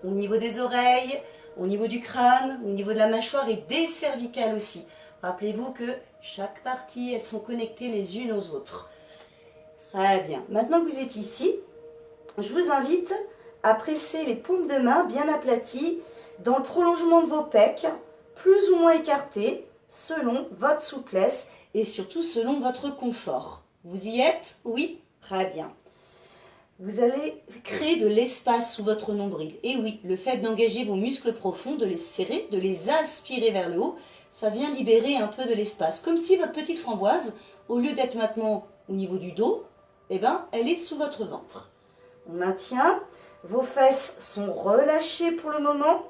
au niveau des oreilles, au niveau du crâne, au niveau de la mâchoire et des cervicales aussi. Rappelez-vous que chaque partie, elles sont connectées les unes aux autres. Très bien. Maintenant que vous êtes ici, je vous invite à presser les paumes de main bien aplaties dans le prolongement de vos pecs, plus ou moins écartés, selon votre souplesse et surtout selon votre confort. Vous y êtes? Oui? Très bien. Vous allez créer de l'espace sous votre nombril. Et oui, le fait d'engager vos muscles profonds, de les serrer, de les aspirer vers le haut, ça vient libérer un peu de l'espace. Comme si votre petite framboise, au lieu d'être maintenant au niveau du dos, elle est sous votre ventre. On maintient. Vos fesses sont relâchées pour le moment.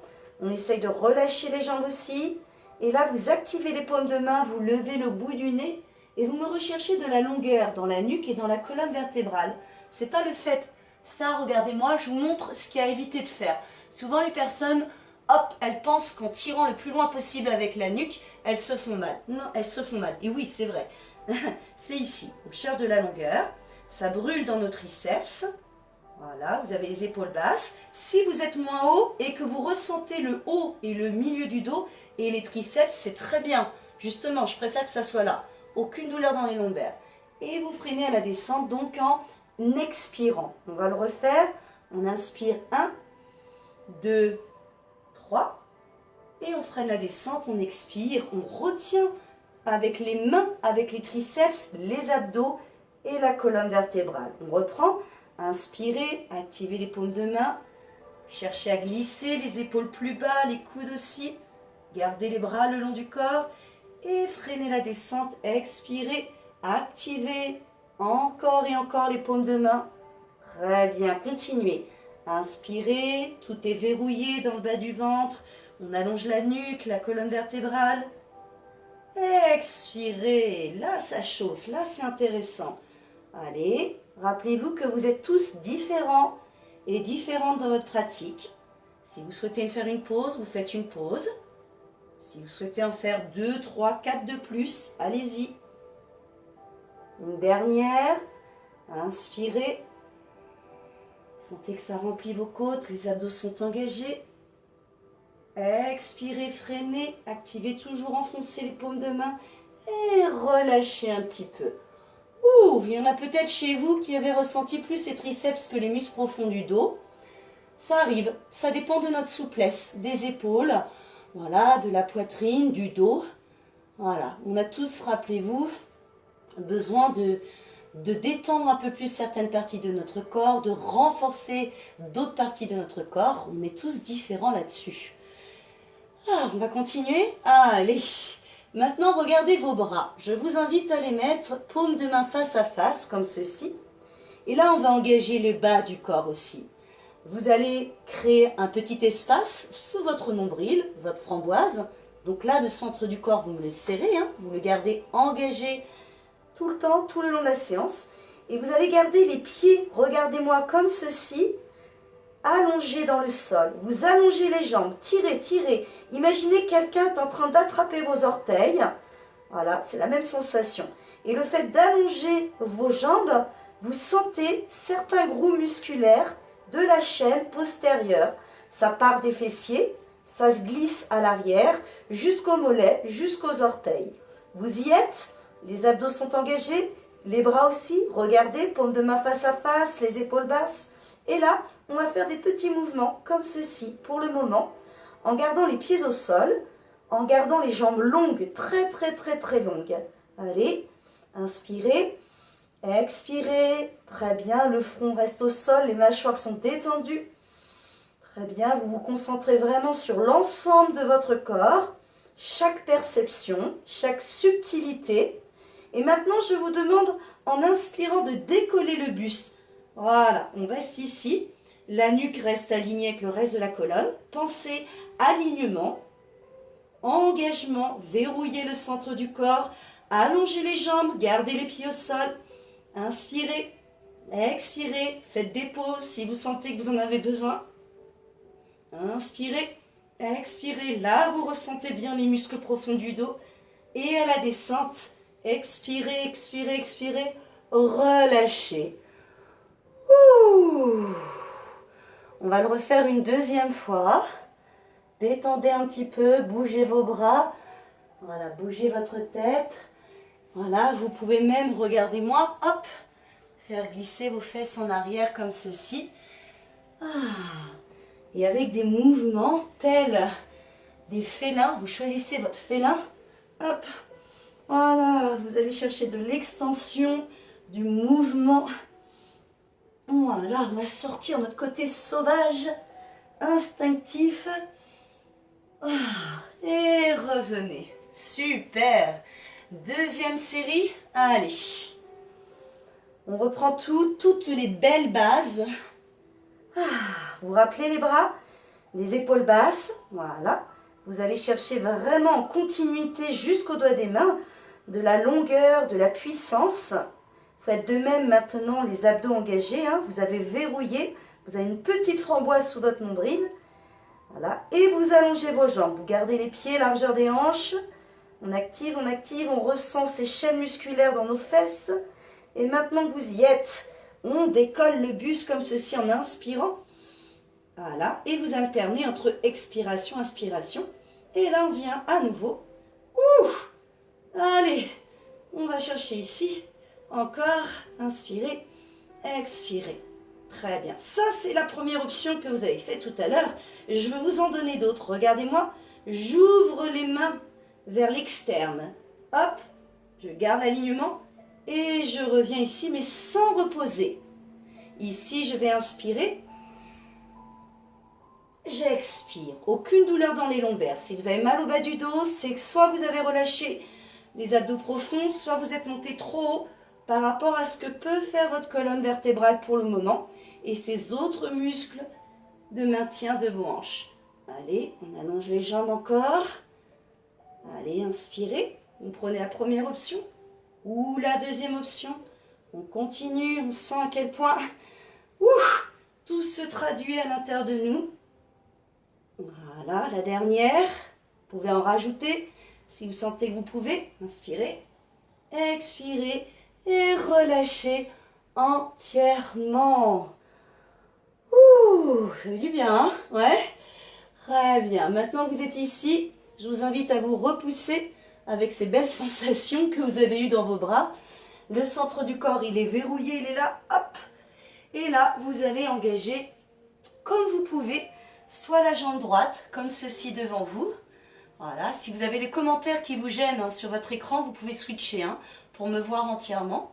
On essaye de relâcher les jambes aussi. Et là, vous activez les paumes de main, vous levez le bout du nez et vous me recherchez de la longueur dans la nuque et dans la colonne vertébrale. Ce n'est pas le fait Ça, regardez-moi, je vous montre ce qu'il y a à éviter de faire. Souvent, les personnes, hop, elles pensent qu'en tirant le plus loin possible avec la nuque, elles se font mal. Non, elles se font mal. Et oui, c'est vrai. C'est ici. On cherche de la longueur. Ça brûle dans nos triceps. Voilà, vous avez les épaules basses. Si vous êtes moins haut et que vous ressentez le haut et le milieu du dos et les triceps, c'est très bien. Justement, je préfère que ça soit là. Aucune douleur dans les lombaires. Et vous freinez à la descente, donc en expirant. On va le refaire. On inspire 1, 2, 3. Et on freine la descente, on expire. On retient avec les mains, avec les triceps, les abdos et la colonne vertébrale. On reprend. Inspirez, activez les paumes de main. Cherchez à glisser les épaules plus bas, les coudes aussi. Gardez les bras le long du corps. Et freinez la descente. Expirez, activez encore et encore les paumes de main. Très bien, continuez. Inspirez, tout est verrouillé dans le bas du ventre. On allonge la nuque, la colonne vertébrale. Expirez, là ça chauffe, là c'est intéressant. Allez, rappelez-vous que vous êtes tous différents et différentes dans votre pratique. Si vous souhaitez faire une pause, vous faites une pause. Si vous souhaitez en faire 2, 3, 4 de plus, allez-y. Une dernière. Inspirez. Sentez que ça remplit vos côtes, les abdos sont engagés. Expirez, freinez, activez toujours, enfoncez les paumes de main et relâchez un petit peu. Ouh, il y en a peut-être chez vous qui avaient ressenti plus ces triceps que les muscles profonds du dos. Ça arrive, ça dépend de notre souplesse, des épaules, voilà, de la poitrine, du dos. Voilà, on a tous, rappelez-vous, besoin de détendre un peu plus certaines parties de notre corps, de renforcer d'autres parties de notre corps. On est tous différents là-dessus. Ah, on va continuer. Allez, maintenant regardez vos bras. Je vous invite à les mettre paumes de main face à face, comme ceci. Et là, on va engager le bas du corps aussi. Vous allez créer un petit espace sous votre nombril, votre framboise. Donc là, le centre du corps, vous me le serrez, hein, vous le gardez engagé tout le temps, tout le long de la séance. Et vous allez garder les pieds, regardez-moi comme ceci, allongés dans le sol. Vous allongez les jambes, tirez, tirez. Imaginez quelqu'un est en train d'attraper vos orteils. Voilà, c'est la même sensation. Et le fait d'allonger vos jambes, vous sentez certains grooves musculaires de la chaîne postérieure. Ça part des fessiers, ça se glisse à l'arrière, jusqu'aux mollets, jusqu'aux orteils. Vous y êtes? Les abdos sont engagés, les bras aussi. Regardez, paume de main face à face, les épaules basses. Et là, on va faire des petits mouvements comme ceci pour le moment, en gardant les pieds au sol, en gardant les jambes longues, très très très très longues. Allez, inspirez, expirez. Très bien, le front reste au sol, les mâchoires sont détendues. Très bien, vous vous concentrez vraiment sur l'ensemble de votre corps, chaque perception, chaque subtilité. Et maintenant, je vous demande, en inspirant, de décoller le buste. Voilà, on reste ici. La nuque reste alignée avec le reste de la colonne. Pensez alignement, engagement, verrouillez le centre du corps, allongez les jambes, gardez les pieds au sol. Inspirez, expirez, faites des pauses si vous sentez que vous en avez besoin. Inspirez, expirez, là vous ressentez bien les muscles profonds du dos. Et à la descente, expirez, expirez, expirez, relâchez. Ouh. On va le refaire une deuxième fois. Détendez un petit peu, bougez vos bras. Voilà, bougez votre tête. Voilà, vous pouvez même, regardez-moi, hop, faire glisser vos fesses en arrière comme ceci. Et avec des mouvements tels des félins, vous choisissez votre félin. Hop, voilà, vous allez chercher de l'extension, du mouvement. Voilà, on va sortir notre côté sauvage, instinctif. Et revenez. Super. Deuxième série. Allez. On reprend toutes les belles bases. Vous rappelez les bras, les épaules basses. Voilà. Vous allez chercher vraiment en continuité jusqu'au doigt des mains, de la longueur, de la puissance. faites de même maintenant les abdos engagés, hein. Vous avez verrouillé, vous avez une petite framboise sous votre nombril. Voilà, et vous allongez vos jambes. Vous gardez les pieds, largeur des hanches. On active, on ressent ces chaînes musculaires dans nos fesses. Et maintenant que vous y êtes, on décolle le buste comme ceci en inspirant. Voilà, et vous alternez entre expiration, inspiration. Et là, on vient à nouveau. Ouf! Allez, on va chercher ici. Encore, inspirez, expirez. Très bien. Ça, c'est la première option que vous avez fait tout à l'heure. Je vais vous en donner d'autres. Regardez-moi. J'ouvre les mains vers l'externe. Hop, je garde l'alignement et je reviens ici, mais sans reposer. Ici, je vais inspirer. J'expire. Aucune douleur dans les lombaires. Si vous avez mal au bas du dos, c'est que soit vous avez relâché les abdos profonds, soit vous êtes monté trop haut par rapport à ce que peut faire votre colonne vertébrale pour le moment et ces autres muscles de maintien de vos hanches. Allez, on allonge les jambes encore. Allez, inspirez. Vous prenez la première option ou la deuxième option. On continue, on sent à quel point tout se traduit à l'intérieur de nous. Voilà, la dernière. Vous pouvez en rajouter si vous sentez que vous pouvez. Inspirez, expirez et relâchez entièrement. Ouh, ça fait du bien, hein? Ouais. Très bien. Maintenant que vous êtes ici, je vous invite à vous repousser avec ces belles sensations que vous avez eues dans vos bras. Le centre du corps, il est verrouillé, il est là. Hop. Et là, vous allez engager comme vous pouvez, soit la jambe droite, comme ceci devant vous. Voilà. Si vous avez les commentaires qui vous gênent hein, sur votre écran, vous pouvez switcher hein, pour me voir entièrement.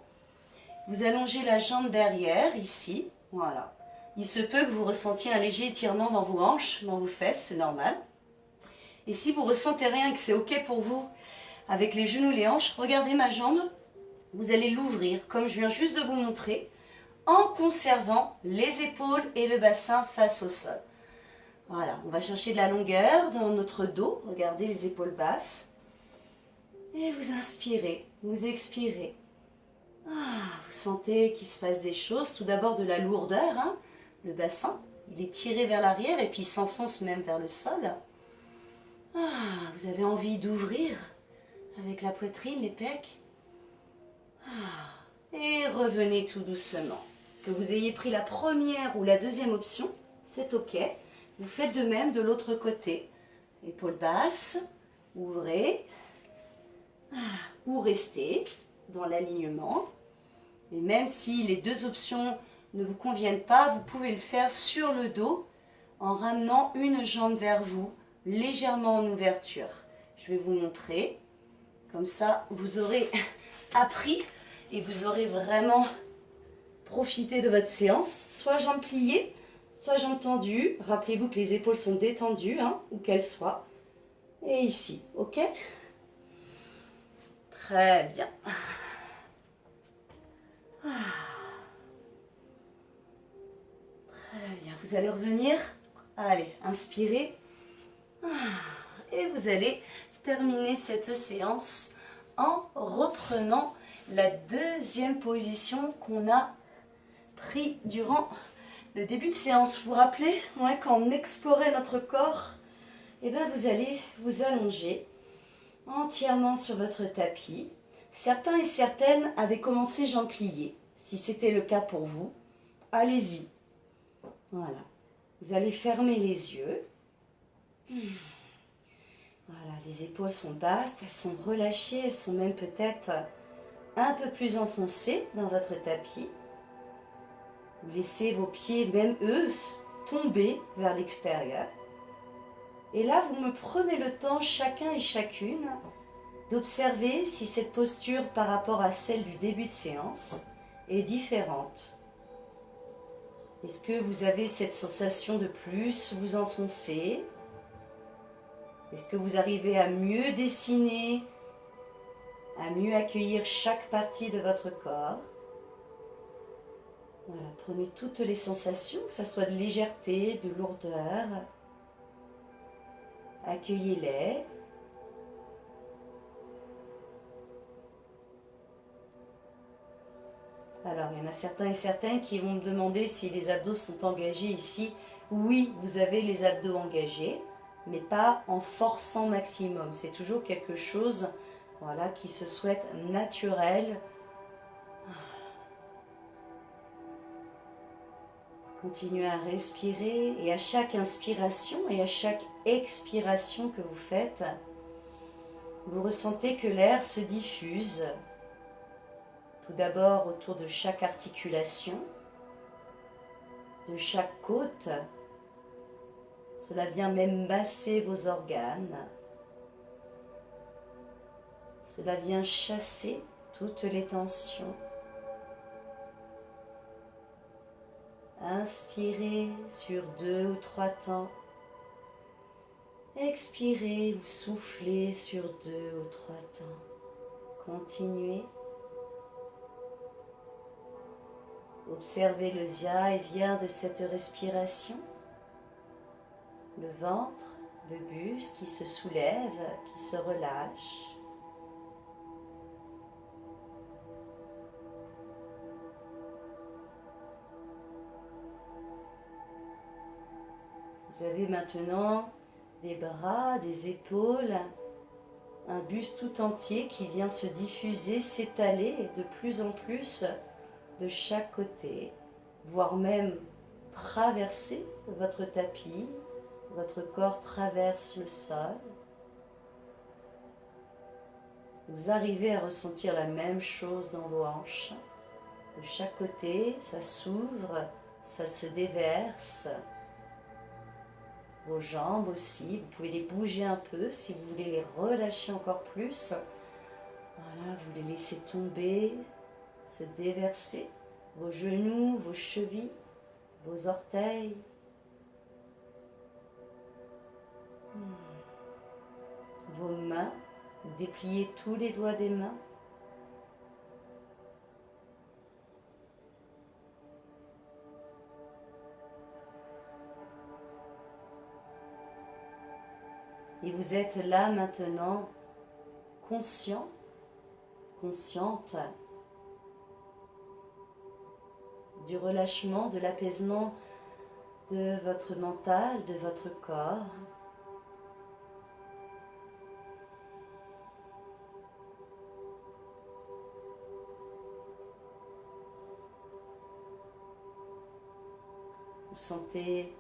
Vous allongez la jambe derrière, ici. Voilà. Il se peut que vous ressentiez un léger étirement dans vos hanches, dans vos fesses, c'est normal. Et si vous ressentez rien et que c'est OK pour vous, avec les genoux, les hanches, regardez ma jambe. Vous allez l'ouvrir, comme je viens juste de vous montrer, en conservant les épaules et le bassin face au sol. Voilà, on va chercher de la longueur dans notre dos. Regardez les épaules basses. Et vous inspirez, vous expirez. Vous sentez qu'il se passe des choses. Tout d'abord de la lourdeur, hein. Le bassin, il est tiré vers l'arrière et puis il s'enfonce même vers le sol. Vous avez envie d'ouvrir avec la poitrine, les pecs. Et revenez tout doucement. Que vous ayez pris la première ou la deuxième option, c'est OK. Vous faites de même de l'autre côté. Épaules basses, ouvrez, ou restez dans l'alignement. Et même si les deux options ne vous conviennent pas, vous pouvez le faire sur le dos en ramenant une jambe vers vous, légèrement en ouverture. Je vais vous montrer. Comme ça, vous aurez appris et vous aurez vraiment profité de votre séance. Soit jambes pliées, soit jambes tendues. Rappelez-vous que les épaules sont détendues, hein, où qu'elles soient. Et ici, OK? Très bien. Très bien. Vous allez revenir. Allez, inspirez. Et vous allez terminer cette séance en reprenant la deuxième position qu'on a pris durant le début de séance. Vous vous rappelez, quand on explorait notre corps, et bien vous allez vous allonger entièrement sur votre tapis. Certains et certaines avaient commencé jambes pliées. Si c'était le cas pour vous, allez-y. Voilà. Vous allez fermer les yeux. Voilà, les épaules sont basses, elles sont relâchées, elles sont même peut-être un peu plus enfoncées dans votre tapis. Vous laissez vos pieds, même eux, tomber vers l'extérieur. Et là, vous me prenez le temps, chacun et chacune, d'observer si cette posture par rapport à celle du début de séance est différente. Est-ce que vous avez cette sensation de plus vous enfoncer? Est-ce que vous arrivez à mieux dessiner, à mieux accueillir chaque partie de votre corps? Voilà, prenez toutes les sensations, que ce soit de légèreté, de lourdeur. Accueillez-les. Alors, il y en a certains et certaines qui vont me demander si les abdos sont engagés ici. Oui, vous avez les abdos engagés, mais pas en forçant maximum. C'est toujours quelque chose, voilà, qui se souhaite naturel. Continuez à respirer et à chaque inspiration et à chaque expiration que vous faites, vous ressentez que l'air se diffuse. Tout d'abord autour de chaque articulation, de chaque côte. Cela vient même masser vos organes. Cela vient chasser toutes les tensions. Inspirez sur 2 ou 3 temps. Expirez ou soufflez sur 2 ou 3 temps. Continuez. Observez le va-et-vient de cette respiration. Le ventre, le buste qui se soulève, qui se relâche. Vous avez maintenant des bras, des épaules, un buste tout entier qui vient se diffuser, s'étaler de plus en plus de chaque côté, voire même traverser votre tapis, votre corps traverse le sol. Vous arrivez à ressentir la même chose dans vos hanches. De chaque côté, ça s'ouvre, ça se déverse. Vos jambes aussi, vous pouvez les bouger un peu si vous voulez les relâcher encore plus. Voilà, vous les laissez tomber, se déverser. Vos genoux, vos chevilles, vos orteils. Vos mains, dépliez tous les doigts des mains. Et vous êtes là maintenant, conscient, consciente du relâchement, de l'apaisement de votre mental, de votre corps. Vous sentez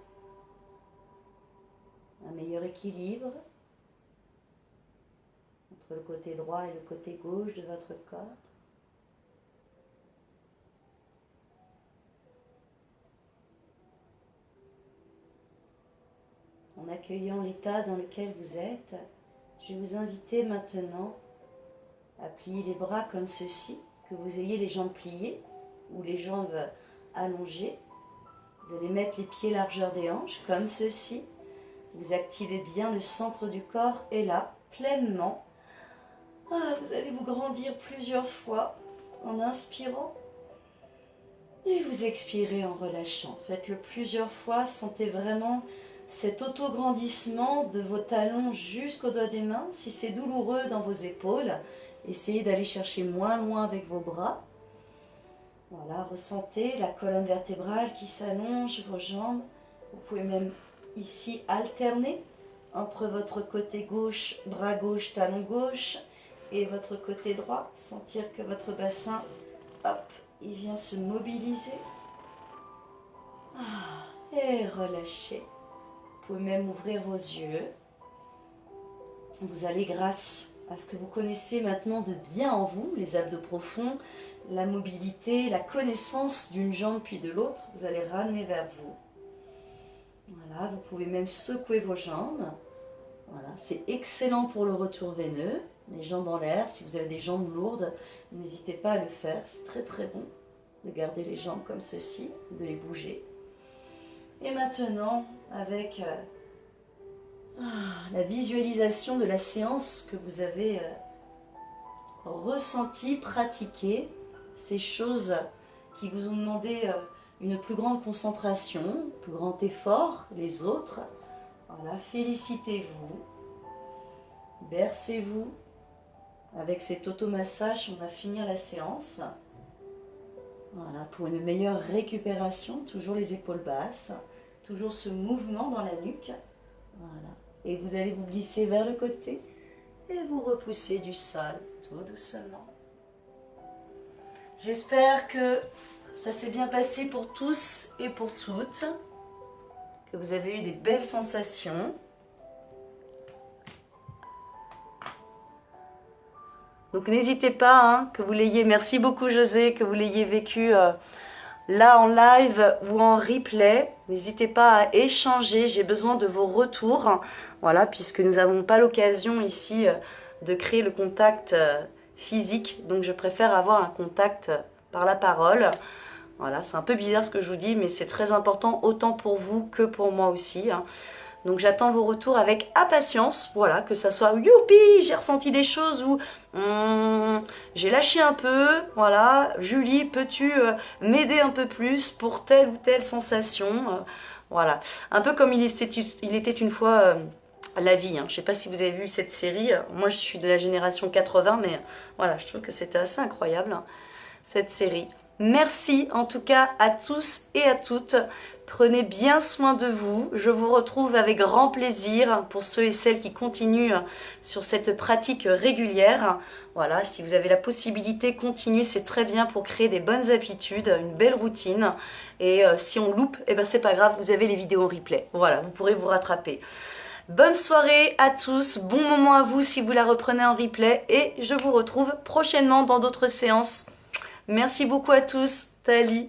un meilleur équilibre entre le côté droit et le côté gauche de votre corps. En accueillant l'état dans lequel vous êtes, je vais vous inviter maintenant à plier les bras comme ceci, que vous ayez les jambes pliées ou les jambes allongées. Vous allez mettre les pieds largeur des hanches comme ceci. Vous activez bien le centre du corps et là, pleinement, vous allez vous grandir plusieurs fois en inspirant et vous expirez en relâchant. Faites-le plusieurs fois, sentez vraiment cet auto-grandissement de vos talons jusqu'aux doigts des mains. Si c'est douloureux dans vos épaules, essayez d'aller chercher moins loin avec vos bras. Voilà, ressentez la colonne vertébrale qui s'allonge, vos jambes. Vous pouvez même ici alterner entre votre côté gauche, bras gauche, talon gauche, et votre côté droit. Sentir que votre bassin, hop, il vient se mobiliser. Et relâchez. Vous pouvez même ouvrir vos yeux. Vous allez, grâce à ce que vous connaissez maintenant de bien en vous, les abdos profonds, la mobilité, la connaissance d'une jambe puis de l'autre, vous allez ramener vers vous. Voilà, vous pouvez même secouer vos jambes. Voilà, c'est excellent pour le retour veineux. Les jambes en l'air, si vous avez des jambes lourdes, n'hésitez pas à le faire. C'est très très bon de garder les jambes comme ceci, de les bouger. Et maintenant, avec la visualisation de la séance que vous avez ressentie, pratiquée, ces choses qui vous ont demandé une plus grande concentration, plus grand effort, les autres. Voilà, félicitez-vous, bercez-vous. Avec cet automassage, on va finir la séance. Voilà, pour une meilleure récupération, toujours les épaules basses, toujours ce mouvement dans la nuque. Voilà. Et vous allez vous glisser vers le côté et vous repousser du sol, tout doucement. J'espère que ça s'est bien passé pour tous et pour toutes, que vous avez eu des belles sensations. Donc n'hésitez pas, hein, que vous l'ayez, merci beaucoup José, que vous l'ayez vécu là en live ou en replay. N'hésitez pas à échanger, j'ai besoin de vos retours. Voilà, puisque nous n'avons pas l'occasion ici de créer le contact physique. Donc je préfère avoir un contact par la parole. Voilà, c'est un peu bizarre ce que je vous dis, mais c'est très important autant pour vous que pour moi aussi, hein. Donc j'attends vos retours avec impatience, voilà, que ça soit youpi, j'ai ressenti des choses ou j'ai lâché un peu, voilà, Julie, peux-tu m'aider un peu plus pour telle ou telle sensation, voilà, un peu comme il était une fois la vie, hein. Je ne sais pas si vous avez vu cette série, moi je suis de la génération 80, mais voilà, je trouve que c'était assez incroyable, hein, cette série. Merci en tout cas à tous et à toutes. Prenez bien soin de vous. Je vous retrouve avec grand plaisir pour ceux et celles qui continuent sur cette pratique régulière. Voilà, si vous avez la possibilité, continuez, c'est très bien pour créer des bonnes habitudes, une belle routine. Et si on loupe, eh ben c'est pas grave, vous avez les vidéos en replay. Voilà, vous pourrez vous rattraper. Bonne soirée à tous, bon moment à vous si vous la reprenez en replay. Et je vous retrouve prochainement dans d'autres séances. Merci beaucoup à tous. Tali.